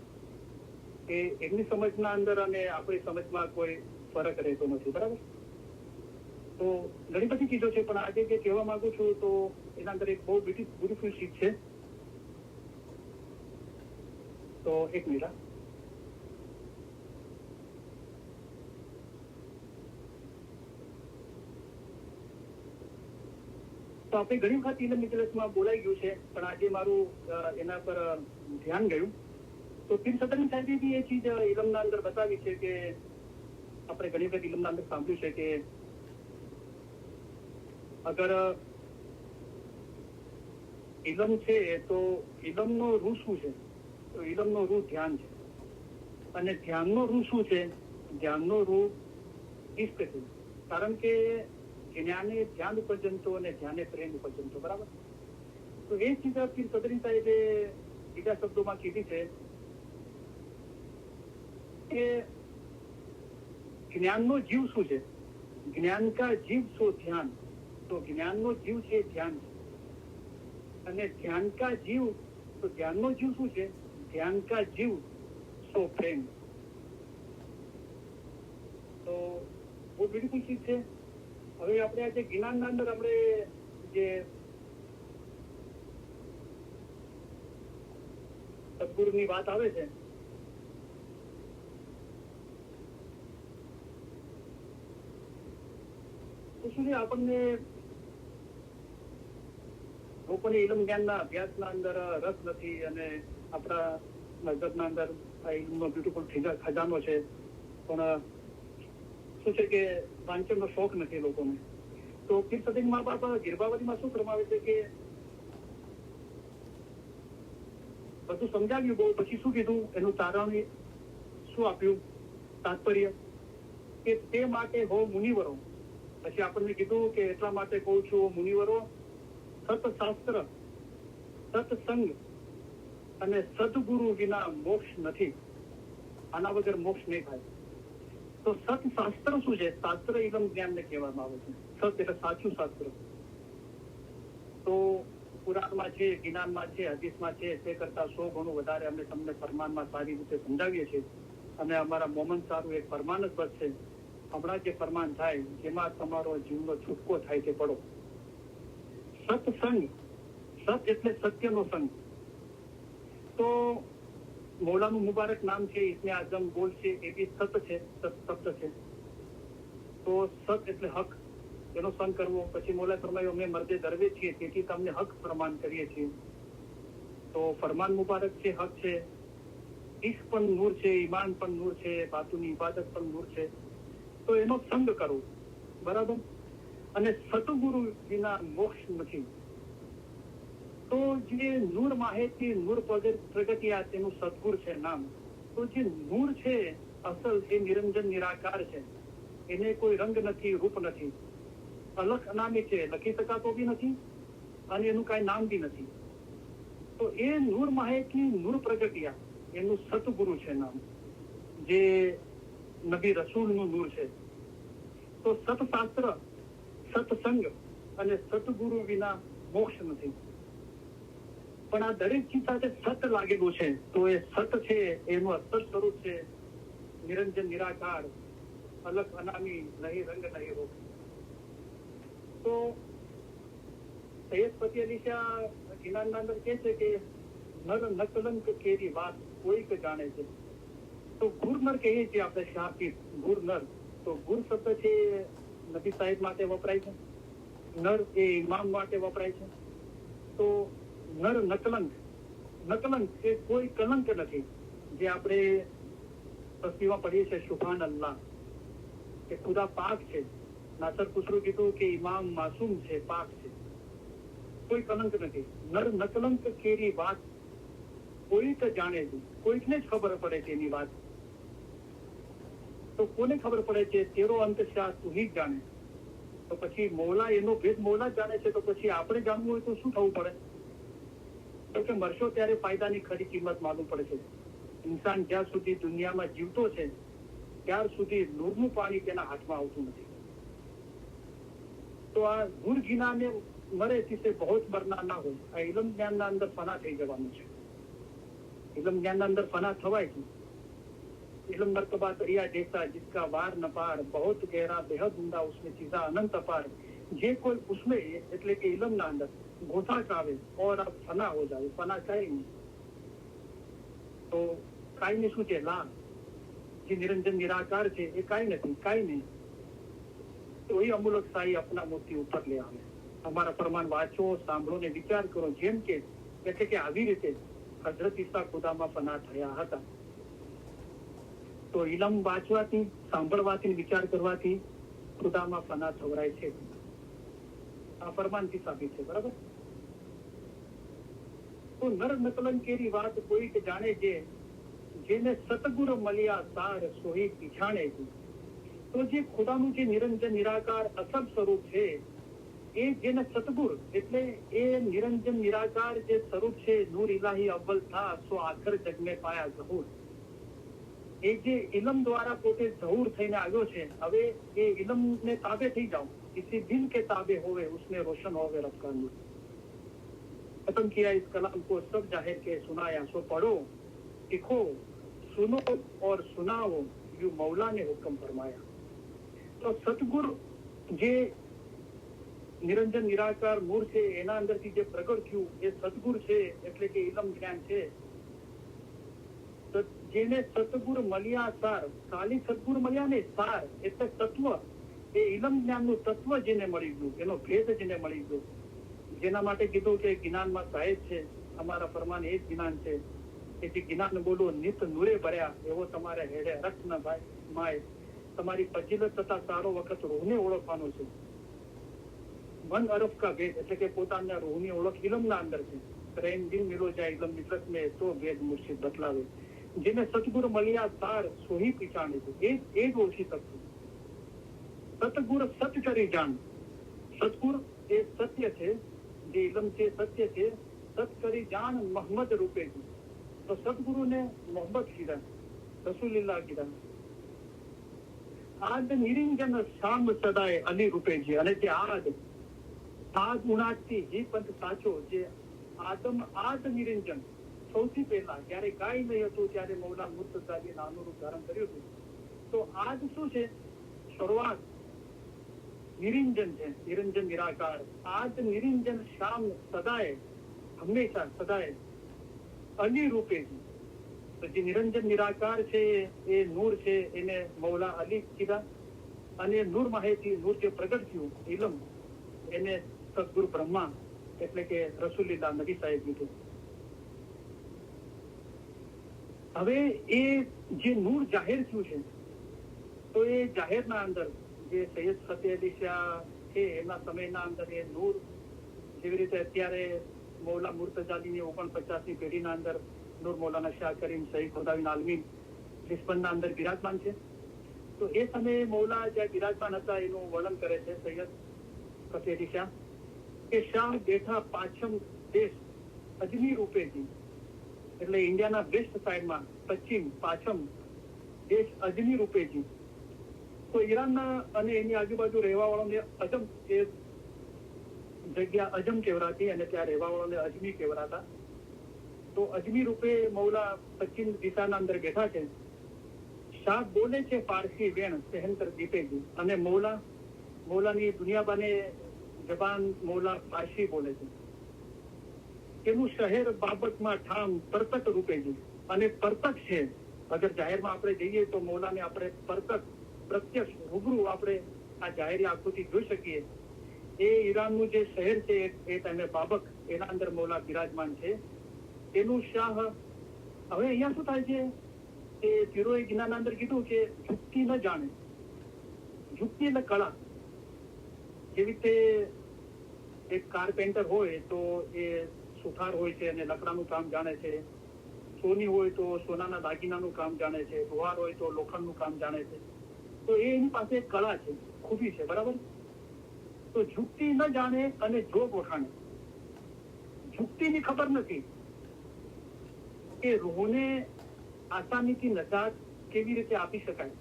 કે એમની સમજના અંદર અને આપણી સમજમાં કોઈ ફરક રહેતો નથી, બરાબર? તો ઘણી બધી ચીજો છે, પણ આજે જે કહેવા માંગુ છું તો એના અંદર એક બહુ બ્યુટીફુલ ચીજ છે. તો એક મિનિટ. તો આપણે ઘણી વખત ઇલમ મિજલસમાં બોલાઈ ગયું છે, પણ આજે મારું એના પર ધ્યાન ગયું. તો પીર સદરી સાહેબે બી એ ચીજ ઇલમના અંદર બતાવી છે કે આપણે ઘણી વખત ઇલમના અંદર સાંભળ્યું છે કે અગર ઇલમ છે તો ઇલમનો રૂહ શું છે? તો ઇલમનો રૂહ ધ્યાન છે, અને ધ્યાનનો રૂહ શું છે? ધ્યાનનો રૂહ ઇશ્ક છે. કારણ કે જ્ઞાને ધ્યાન ઉપજંતો અને ધ્યાને પ્રેમ ઉપજંતો, બરાબર? તો એ ચીજ પીર સદરી સાહેબે બીજા શબ્દોમાં કીધી છે કે જ્ઞાનનો જીવ શું છે? જ્ઞાન કા જીવ સો ધ્યાન. તો જ્ઞાનનો જીવ છે ધ્યાન છે, અને ધ્યાન કા જીવ, તો ધ્યાનનો જીવ શું છે? ધ્યાન કા જીવ સો પ્રેમ. તો બહુ બ્યુટીફુલ ચીજ છે. હવે આપણે આજે જ્ઞાનના અંદર આપણે જે સદગુરુની વાત આવે છે, તો શું છે, આપણને લોકોને ઇલમ જ્ઞાનના અભ્યાસના અંદર રસ નથી, અને આપણા મઝહબના અંદર આ ઇલમનો બ્યુટીફુલ ખજાનો છે, પણ શું છે કે વાંચનનો શોખ નથી લોકોને. તો પીર સદરી મા બાપ ગિરબાવરીમાં શું ફરમાવે છે કે બધું સમજાવ્યું બહુ, પછી શું કીધું એનું તારણ શું આપ્યું તાત્પર્ય કે તે માટે હો મુનિવરો. પછી આપણને કીધું કે એટલા માટે કહું છું મુનિવરો, સતશાસ્ત્ર, સત્સંગ અને સદગુરુ વિના મોક્ષ નથી. આના વગર મોક્ષ નહીં થાય. તો સત્શાસ્ત્ર શું છે? શાસ્ત્ર ઇલમ જ્ઞાનને કહેવામાં આવે છે. સત એટલે સાચું શાસ્ત્ર. તો પુરાણમાં છે, જ્ઞાનમાં છે, હદીસમાં છે, તે કરતા 100 ગણું વધારે અમે તમને ફરમાનમાં સારી રીતે સમજાવીએ છીએ. અને અમારા મોમન સારું એક ફરમાન જ બસ છે. હમણાં જે ફરમાન થાય જેમાં તમારો જીવનો છૂટકો થાય તે પડો. સત્સંગ, સત એટલે સત્યનો સંગ. તો મૌલાનું મુબારક નામ છે, ઇસ્મે આઝમ બોલ છે, એ બી સત છે, સત શબ્દ છે. તો સત એટલે હક, એનો સંગ કરવો. પછી મૌલા ફરમાયું અમે મર્દે દરવે છીએ તેથી તમને હક ફરમાન કરીએ છીએ. તો ફરમાન મુબારક છે, હક છે, ઈશ્ક પણ નૂર છે, ઈમાન પણ નૂર છે, બાતુની ઇબાદત પણ નૂર છે. તો એનો સંગ કરવો, બરાબર. અને સતગુરુ વિના મોક્ષ નથી. તો જે નૂર માહેતી નૂર પ્રગટ્યા તેનું સદગુર છે નામ. તો જે નૂર છે અસલ એ નિરંજન નિરાકાર છે. એને કોઈ રંગ નથી, રૂપ નથી, અલખ અનામી છે, લખી શકાતો બી નથી અને એનું કાંઈ નામ બી નથી. તો એ નૂર માહેતી નૂર પ્રગટ્યા એનું સતગુરુ છે નામ, જે નબી રસૂલનું નૂર છે. તો સતશાસ્ત્ર, સત્સંગ અને સતગુરુ વિના મોક્ષ નથી. પણ આ દરેક ચીજ સાથે સત લાગેલું છે. તો એ સત છે એનું અસલ સ્વરૂપ છે નિરંજન નિરાકાર, અલગ અનામી, નહીં રંગ નહીં રૂપ. તો સૈયદ ફતેહ અલી શાહ જ્ઞાનના અંદર કહે છે કે નર નકલંક કેરી વાત કોઈક જાણે છે. તો ગુર નર કહીએ છીએ આપણે શાહપીર, ગુર નર. તો ગુર શબ્દ છે નબી સાહેબ માટે વપરાય છે, નર એ ઇમામ માટે વપરાય છે. તો નર નકલંક, નકલંક એ કોઈ કલંક નથી. જે આપણે તસ્બીહમાં પઢીએ છીએ સુભાન અલ્લાહ, કે ખુદા પાક છે. નાસર ખુસરો કીધું કે ઇમામ માસૂમ છે, પાક છે, કોઈ કલંક નથી. નર નકલંક કેરી વાત કોઈક જાણે છે, કોઈકને જ ખબર પડે છે એની વાત. તો કોને ખબર પડે છે? તેરો અંત શાહ તું જ જાણે. તો પછી મૌલા એનો ભેદ મૌલા જાણે છે. તો પછી આપણે જાણવું હોય તો શું થવું પડે? તો કે મરશો ત્યારે ફાયદાની ખરી કિંમત માલુમ પડે છે. ઇન્સાન જ્યાં સુધી દુનિયામાં જીવતો છે ત્યાર સુધી નૂરનું પાણી તેના હાથમાં આવતું નથી. તો આ ગુર ગિનાને મરે जिसे बहुत मरना ना हो, આ ઇલમ જ્ઞાનના અંદર ફના થઈ જવાનું છે. ઇલમ જ્ઞાનના અંદર ફના થવાય છે. इलम मर्तबा दरिया जैसा जिसका वार न पार, बहुत गहरा बेहद ઊંડા उसमें चीजा अनंत अपार. જે કોઈ उसमें એટલે કે ઇલમના અંદર ગોથા ચાવે और आप फना हो जाए, फना કાંઈ નહીં. તો કાંઈ નહીં શું છે? લા, જે નિરંજન નિરાકાર છે એ કાંઈ નથી, કાંઈ નહીં. તો એ અમુલક સાઈ अपना મોતી ઉપર લે આવે. અમારા ફરમાન વાંચો, સાંભળો ને વિચાર કરો. જેમ કે એટલે કે આવી રીતે હઝરત ઈસા ખુદામાં ફના થયા હતા. તો ઇલમ વાંચવાથી, સાંભળવાથી, વિચાર કરવાથી ખુદામાં ફના થવરાય છે. આ ફરમાનથી સાબિત છે, બરાબર. તો નર નકલંકેરી વાત કોઈક જાણે છે, જેને સતગુર મળ્યા સાર સોહી પીછાણે છે. તો જે ખુદાનું જે નિરંજન નિરાકાર અસલ સ્વરૂપ છે, એ જેને સતગુર એટલે એ નિરંજન નિરાકાર જે સ્વરૂપ છે, નૂર ઇલાહી અવ્વલ થા સો આખર જગ મેં પાયા ઝહૂર. એ જે ઇલમ દ્વારા પોતે ઝહૂર થઈને આવ્યો છે, હવે એ ઇલમને તાબે થઈ જાઓ. इसी दिल के ताबे होवे उसमें रोशन होवे रब का नूर. खत्म किया इस कलाम को सब जाहिर के सुनाया. सो पढ़ो, सीखो, सुनो और सुनाओ, यूं मौला ने हुक्म फरमाया. તો સતગુર જે નિરંજન નિરાકાર મૂળ છે એના અંદરથી જે પ્રગટ થયું એ સતગુર છે, એટલે કે ઇલમ જ્ઞાન છે. જેને સતગુર મળ્યા સાર, ખાલી સતગુર મળ્યા ને, સાર એટલે તત્વ, એ ઇલમ જ્ઞાનનું તત્વ જેને મળી ગયું, એનો ભેદ જેને મળી ગયો, જેના માટે કીધું કે જ્ઞાનમાં સાહેબ છે. અમારા ફરમાન એ જ જ્ઞાન છે કે જે જ્ઞાન બોલો નિત નૂરે ભર્યા, એવો તમારે હેડે રખ ન ભાઈ માય. તમારી ફજીલત તથા સારો વખત રૂહને ઓળખવાનો છે. મન અરફ કા ભેદ એટલે કે પોતાના રૂહની ઓળખ ઇલમના અંદર છે. રેન દિન મિલો જાય ઇલમ મિજલસ મેં તો વેદ મુર્શિદ બતલાવે. જેને સતગુરુ મળ્યા તાર સોહી પીછાણે છે, એ જ ઓળખી શકતું. સતગુરુ સત કરી જાણ. સતગુરુ એ સત્ય છે, જે ઇલમ છે સત્ય છે. સત કરી જાણ મોહમ્મદ રૂપે. તો સતગુરુને મોહમ્મદ કીધા, રસૂલિલ્લાહ કીધા. આદ નિરંજન શામ સદાય અલી રૂપેજી. અને જે આદ ઉણાટથી જી પંથ સાચો, જે આદમ આદ નિરંજન, સૌથી પહેલા જયારે કાંઈ નહીં હતું ત્યારે મૌલા મુર્તઝાએ નામનું રૂપ ધારણ કર્યું હતું. તો આદ શું છે? શરૂઆત. નિરંજન છે, નિરંજન નિરાકાર. આદ નિરંજન શામ સદાય, હંમેશા સદાય અલી રૂપેજી. તો જે નિરંજન નિરાકાર છે એ નૂર છે, એને મૌલા અલી કીધા. અને નૂર માહેથી નૂર જે પ્રગટ થયું ઇલમ, એને સદગુરુ બ્રહ્મા એટલે કે રસૂલિલ્લાહ નબી સાહેબ કીધું. હવે એ જે નૂર જાહેર થયું છે, તો એ જાહેરના અંદર જે સૈયદ ફતેહ અલી શાહ છે એના સમયના અંદર એ નૂર, જેવી રીતે અત્યારે મૌલા મુર્તઝાની 49મી પેઢીના અંદર નૂર મૌલાના શાહ કરીમ શહીદ ખુદાવીન આલમીન લિસ્બનના અંદર બિરાજમાન છે. તો એ સમયે મૌલા જ્યાં બિરાજમાન હતા એનું વર્ણન કરે છે સૈયદ ફતેહ અલી શાહ કે શાહ બેઠા પાછમ દેશ અજમી રૂપેથી, એટલે ઇન્ડિયાના વેસ્ટ સાઈડમાં પશ્ચિમ પાછમ દેશ અજમી રૂપેથી. તો ઈરાનના અને એની આજુબાજુ રહેવા વાળાને અજમ, એ જગ્યા અજમ કહેવાતી અને ત્યાં રહેવા વાળાને અજમી કહેવાતા. તો અજમી રૂપે મૌલા પશ્ચિમ દિશાના અંદર બેઠા છે. શાહ બોલે છે પારસી વેણ સહેનકર દીપેજી. અને મૌલાની દુનિયાબાને જબાન મૌલા પારસી બોલે છે. એનું શહેર બાબતમાં ઠામ પરતક રૂપેજી. અને પરતક છે, અગર જાહેરમાં આપણે જઈએ તો મૌલાને આપણે પરતક, પ્રત્યક્ષ રૂબરૂ આપણે આ જાહેરી આંખોથી જોઈ શકીએ. એ ઈરાનનું જે શહેર છે એ ટાઈમે બાબક, એના અંદર મૌલા બિરાજમાન છે. એનું શાહ. હવે અહીંયા શું થાય છે કે પીરોએ ગિનાના અંદર કીધું કે યુક્તિ ન જાણે. યુક્તિ એટલે કળા. જેવી રીતે એક કાર્પેન્ટર હોય તો એ સુથાર હોય છે અને લકડાનું કામ જાણે છે. સોની હોય તો સોનાના દાગીનાનું કામ જાણે છે. લુહાર હોય તો લોખંડનું કામ જાણે છે. તો એની પાસે એક કળા છે, ખૂબી છે, બરાબર. તો યુક્તિ ન જાણે અને જોગ વખાણે. યુક્તિની ખબર નથી કે રૂહને આસાનીથી નજાત કેવી રીતે આપી શકાય.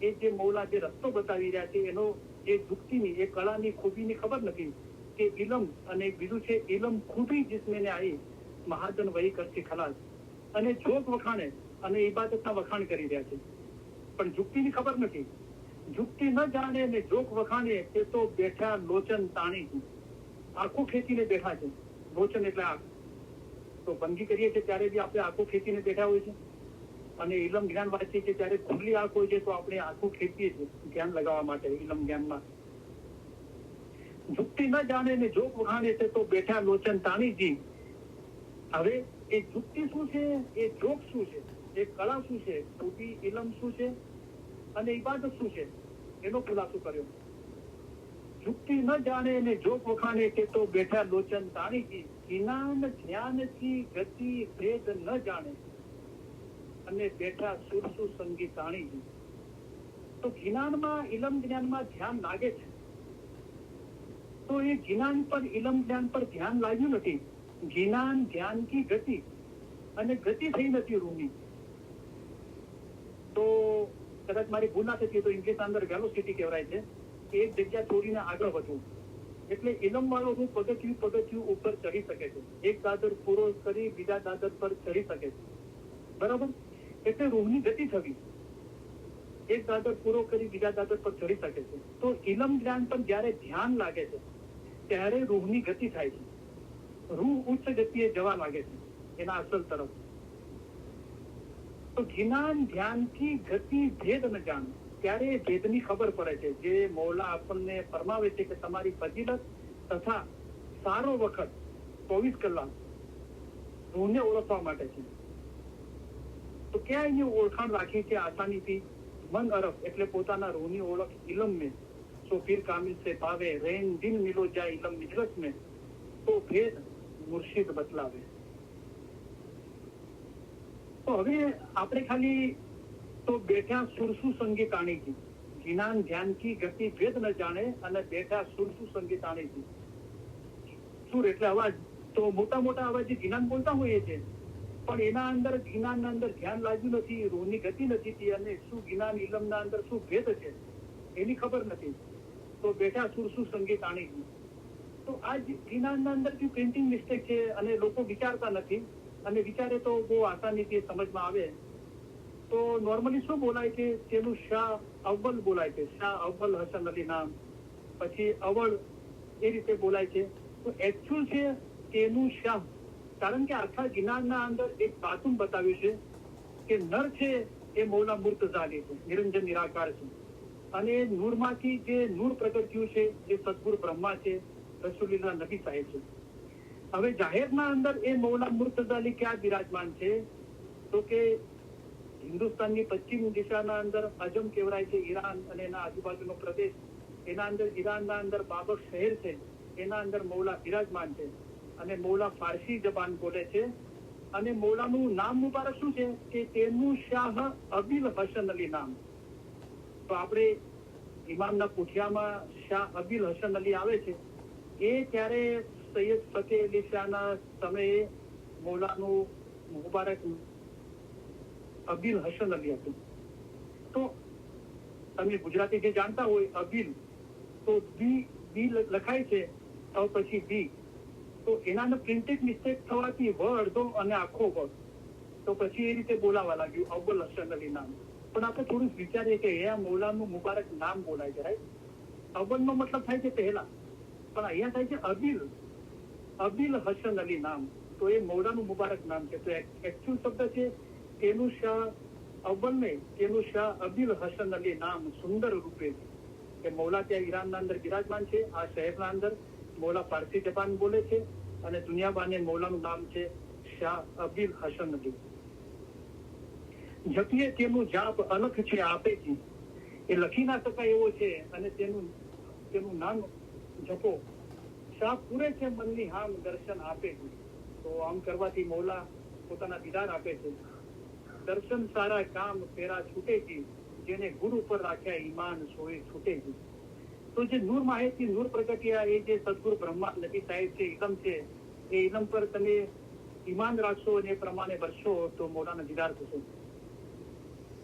એ જે મૌલા જે રસ્તો બતાવી રહ્યા છે એનો એ યુક્તિની, એ કળાની ખૂબીની ખબર નથી કે ઇલમ, અને બીજું છે ઇલમ ખૂબી જિસમેને આવી મહાજન વહી કરતી ખલાસ. અને જોગ વખાણે અને ઇબાદતના વખાણ કરી રહ્યા છે, પણ યુક્તિની ખબર નથી. યુક્તિ ન જાણે ને જોગ વખાણે તે તો બેઠા લોચન તાણી. આંખો ખેંચીને બેઠા છે. લોચન એટલે આંખ. તો બંદગી કરીએ છીએ ત્યારે બી આપણે આંખો ખેંચીને બેઠા હોય છે. અને ઇલમ જ્ઞાન વાંચીએ છીએ ત્યારે ખુલ્લી આંખ હોય છે તો આપણે આંખો ખેંચીએ છીએ જ્ઞાન લગાવવા માટે ઇલમ જ્ઞાનમાં. યુક્તિ ન જાણે ને જોગ વખાણે તે તો બેઠા લોચન તાણીજી. હવે એ યુક્તિ શું છે, એ જોગ શું છે, એ કળા શું છે, ખૂબી ઇલમ શું છે અને ઇબાદત શું છે, એનો ખુલાસો કર્યો. યુક્તિ ન જાણે ને જોગ વખાણે તે તો બેઠા લોચન તાણીજી. જ્ઞાન ધ્યાનથી ગતિ ભેદ ન જાણે અને બેઠા સુરસુ સંગી તાણીજી. તો જ્ઞાનમાં, ઇલમ જ્ઞાનમાં ધ્યાન લાગે છે, તો એ જ્ઞાન પર, ઇલમ જ્ઞાન પર ધ્યાન લાગ્યું નથી. જ્ઞાન ધ્યાન કી ગતિ, અને ગતિ થઈ નથી રૂહની. તો કદાચ મારી ભૂલ ના થતી તો ઇંગ્લિશ અંદર વેલોસિટી કહેવાય છે કે એક જગ્યા છોડીને આગળ વધવું. એટલે ઇલમ વાળો રૂહ પગથિયું ઉપર ચડી શકે છે. એક દાદર પૂરો કરી બીજા દાદર પર ચડી શકે છે, બરાબર. એટલે રૂહની ગતિ થવી. એક દાદર પૂરો કરી બીજા દાદર પર ચડી શકે છે. તો ઇલમ જ્ઞાન પર જયારે ધ્યાન લાગે છે ત્યારે રૂહની ગતિ થાય છે. રૂહ ઉચ્ચ ગતિએ જવા લાગે છે એના અસલ તરફ. તો જ્ઞાન ધ્યાનથી ગતિ ભેદ ન જાણ, ત્યારે ભેદની ખબર પડે છે. જે મૌલા આપણને ફરમાવે છે કે તમારી ફજીલત તથા સારો વખત 24 કલાક રૂહને ઓળખવા માટે છે. તો ક્યાં એની ઓળખાણ રાખી છે આસાનીથી? મન અરફ એટલે પોતાના રૂહની ઓળખ ઇલમ મેં. સો ફિર કામિલ સે પાવે રેન દિન મિલો જાય ઇલમ મિજલસ મેં. તો ભેદ મુર્શિદ બતલાવે. તો હવે આપણે ખાલી તો બેઠા સુરસુ સંગીત આણીજી, જ્ઞાન ધ્યાન કી ગતિ ભેદ ન જાણે અને બેઠા સુરસુ સંગીત આણીજી. સુર એટલે અવાજ, તો મોટા મોટા અવાજે જ્ઞાન બોલતા હોઈએ છે, પણ એના અંદર જ્ઞાનના અંદર ધ્યાન લાગ્યું નથી, રૂહની ગતિ નથી થઈ, અને શું જ્ઞાન ઇલમના અંદર શું ભેદ છે એની ખબર નથી. તો બેઠા સુરસુ સંગીત આણીજી. તો આ જ્ઞાનના અંદર જે પ્રિન્ટિંગ મિસ્ટેક છે અને લોકો વિચારતા નથી, અને વિચારે તો બહુ આસાનીથી સમજમાં આવે. તો નોર્મલી શું બોલાય છે, તેનું શાહ અવ્વલ બોલાય છે, શાહ અવ્વલ હસન અલી નામ, પછી અવળ એ રીતે બોલાય છે. તો એકચ્યુઅલ છે તેનું શાહ, કારણ કે આખા જ્ઞાનના અંદર એક બાતુમ બતાવ્યું છે કે નર છે એ મૌલા મુર્તઝાલી છે, નિરંજન નિરાકાર છે, અને નૂરમાંથી જે નૂર પ્રગટ થયું છે એ સદગુરુ બ્રહ્મા છે, રસુલીલા નબી સાહેબ છે. હવે જાહેરના અંદર એ મૌલા મુર્તઝાલી ક્યાં બિરાજમાન છે, તો કે હિન્દુસ્તાનની પશ્ચિમ દિશાના અંદર અજમ કહેવાય છે, ઈરાન અને એના આજુબાજુનો પ્રદેશ, એના અંદર ઈરાનના અંદર બાબક શહેર છે, એના અંદર મૌલા બિરાજમાન છે, અને મૌલા ફારસી જબાન બોલે છે. અને મૌલાનું નામ મુબારક શું છે કે તેનું શાહ અબીલ હસન અલી નામ. તો આપણે ઇમામના પુઠિયામાં શાહ અબીલ હસન અલી આવે છે, એ ત્યારે સૈયદ ફતેહ અલી શાહના સમયે મૌલાનું મુબારક અબીલ હસન અલી હતું. તો તમે ગુજરાતી જે જાણતા હોય, અબીલ તો બી લખાય છે, તો પછી બી, તો એના પ્રિન્ટેડ મિસ્ટેક થવાથી વ અડધો અને આખો વ, તો પછી એ રીતે બોલાવા લાગ્યું અવ્વલ હસન અલી નામ. પણ આપણે થોડું વિચારીએ કે એ મૌલાનું મુબારક નામ બોલાય છે, રાઈટ? અવ્વલનો મતલબ થાય છે પહેલા, પણ અહીંયા થાય છે અબીલ હસન અલી નામ. તો એ મૌલાનું મુબારક નામ છે. તો એકચ્યુઅલ શબ્દ છે તેનું શાહ અવ્વલ નહીં, તેનું શાહ અબીલ હસન અલી નામ, સુંદર રૂપે કે મૌલા ત્યાં ઈરાનના અંદર બિરાજમાન છે. આ શહેરના અંદર મૌલા ફારસી જબાન બોલે છે, અને દુનિયાબાને મૌલાનું નામ છે શાહ અબીલ હસન અલી. જપીએ તેનું જાપ અલખ છે આપેથી, એ લખી ના શકાય એવો છે, અને તેનું નામ જપો શાહ પૂરે છે મનની હામ દર્શન આપે છે. તો આમ કરવાથી મૌલા પોતાના દીદાર આપે છે. દર્શન સારા કામ ફેરા છૂટેથી, જેને ગુરુ પર રાખ્યા ઈમાન સોએ છૂટેથી. તો જે નૂર માહિતી નૂર પ્રગટિયા, એ જે સદગુરુ બ્રહ્મા નબી સાહેબ છે, ઇલમ છે, એ ઇલમ પર તમે ઈમાન રાખશો અને એ પ્રમાણે વર્શો તો મૌલાના દીદાર થશે.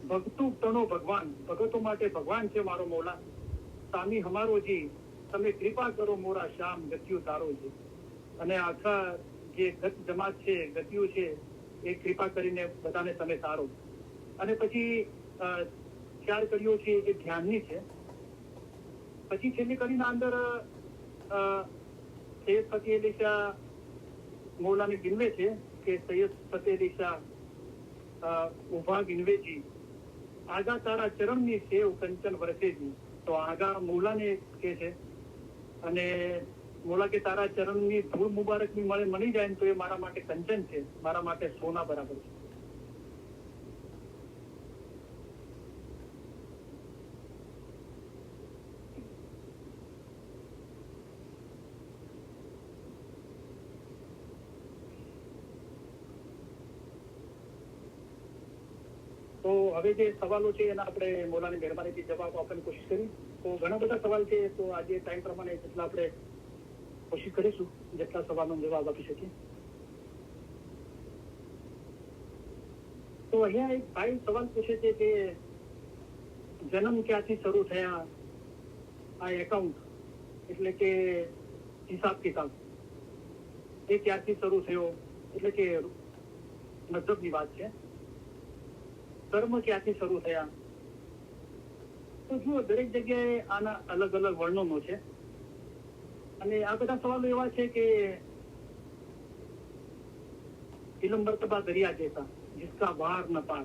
ભક્તું તણો ભગવાન, ભગતો માટે ભગવાન છે મારો મૌલા. સ્વામી હમારો જી, તમે કૃપા કરો મોરા શ્યામ ગતિયું તારો જી. અને આખા જે ગત જમાત છે, ગતિઓ છે, એ કૃપા કરીને બધાને તમે તારો. અને પછી 4 કડીઓ છે એ ધ્યાનની છે. પછી છેલ્લી કડીના અંદર સૈયદ ફતેહ અલી શાહ મૌલાને ગિનવે છે કે સૈયદ ફતેહ અલી શાહ ઉભા ગિનવેજી, આગા તારા ચરણની સેવ કંચન વરસેજી. તો આગા મૌલાને કે છે, અને મૌલા કે તારા ચરણની ધૂળ મુબારક ની મળે મળી જાય તો એ મારા માટે કંચન છે, મારા માટે સોના બરાબર છે. તો હવે જે સવાલો છે એના આપણે મૌલાની મહેરબાનીથી જવાબ આપવાની કોશિશ કરી. તો ઘણા બધા સવાલ છે, તો આજે ટાઈમ પ્રમાણે જેટલા આપણે કોશિશ કરીશું જેટલા સવાલનો જવાબ આપી શકીએ. તો અહીંયા એક ભાઈ સવાલ પૂછે છે કે જન્મ ક્યાંથી શરૂ થયા આ એકાઉન્ટ, એટલે કે હિસાબ કિતાબ, એ ક્યાંથી શરૂ થયો, એટલે કે મતલબની વાત છે. કર્મ ક્યાંથી શરૂ થયા, તો જુઓ દરેક જગ્યાએ આના અલગ અલગ વર્ણનો છે. અને આ બધા સવાલો એવા છે કે इल्म मर्तबा दरिया जैसा जिसका वार न पार,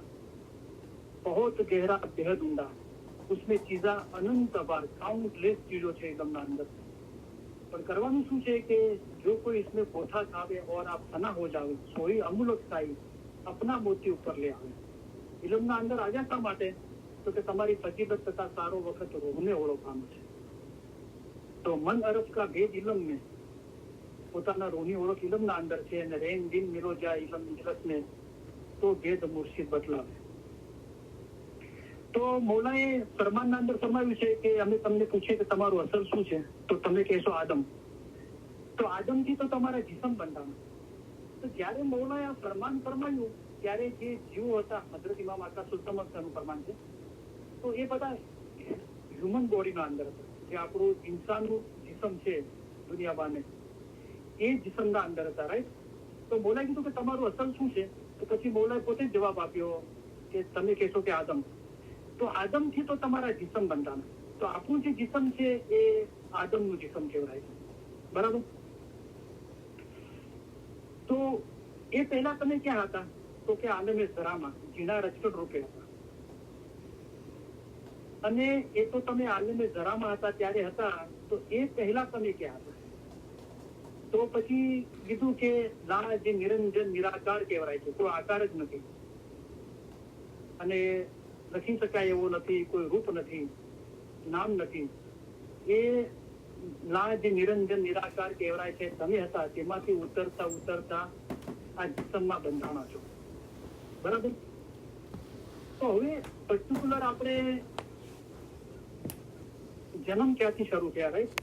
बहुत गहरा बेहद ऊंडा, उसमें चीजा अनंत अपार, काउंटलेस चीजों છે ઇલ્મના અંદર. પણ કરવાનું શું છે કે જો કોઈ इसमें પોથા ખાવે और आप फना हो जाओ, सोई अमूलक साई अपना मोती ઉપર લે આવે. ઇલ્મના અંદર આવ્યા શા માટે, તો કે તમારી ફજીલત તથા સારો વખત રોહને ઓળખવાનો છે. તો મન અરફ કા ભેદ ઇલ્મ में, પોતાના રૂહની ઓળખ ઇલમના અંદર છે અને રેન દિન મિરોજા ઇલમ ઇજલસને તો ભેદ મુર્શિદ બતલાવે. તો મૌલાએ ફરમાનના અંદર ફરમાવ્યું છે કે અમે તમને પૂછીએ કે તમારું અસર શું છે, તો તમે કહેશો આદમ. તો આદમથી તો તમારા જીસમ બંધાણા. તો જ્યારે મૌલાએ આ ફરમાન ફરમાયું ત્યારે જે જીવો હતા, હજરત ઇમામ આકા સુલતાનનું ફરમાન છે, તો એ બધા હ્યુમન બોડીના અંદર હતા. જે આપણું ઇન્સાનનું જીસમ છે દુનિયાબાને, એ જીસમના અંદર હતા, રાઈટ. તો મૌલાએ કીધું કે તમારું અસલ શું છે, તો પછી મૌલાએ પોતે જ જવાબ આપ્યો કે તમે કહેશો કે આદમ. તો આદમથી તો તમારા જીસમ બંધાણા. તો આપણું જે જીસમ છે એ આદમનું જીસમ કહેવાય છે, બરાબર. તો એ પહેલા તમે ક્યાં હતા, તો કે આલમે ઝરામાં ઝીણા રજકટ રૂપે હતા. અને એ તો તમે આલમે ઝરામાં હતા ત્યારે હતા, તો એ પહેલા તમે ક્યાં હતા. તો પછી કીધું કે લા જે નિરંજન નિરાકાર કહેવાય છે, કોઈ આકાર જ નથી અને લખી શકાય એવો નથી, કોઈ રૂપ નથી, નામ નથી. એ લા જે નિરંજન નિરાકાર કહેવાય છે તમે હતા, તેમાંથી ઉતરતા ઉતરતા આ જીસમમાં બંધાણા છો, બરાબર. તો હવે પર્ટિક્યુલર આપણે જન્મ ક્યાંથી શરૂ થયા, રાઈટ.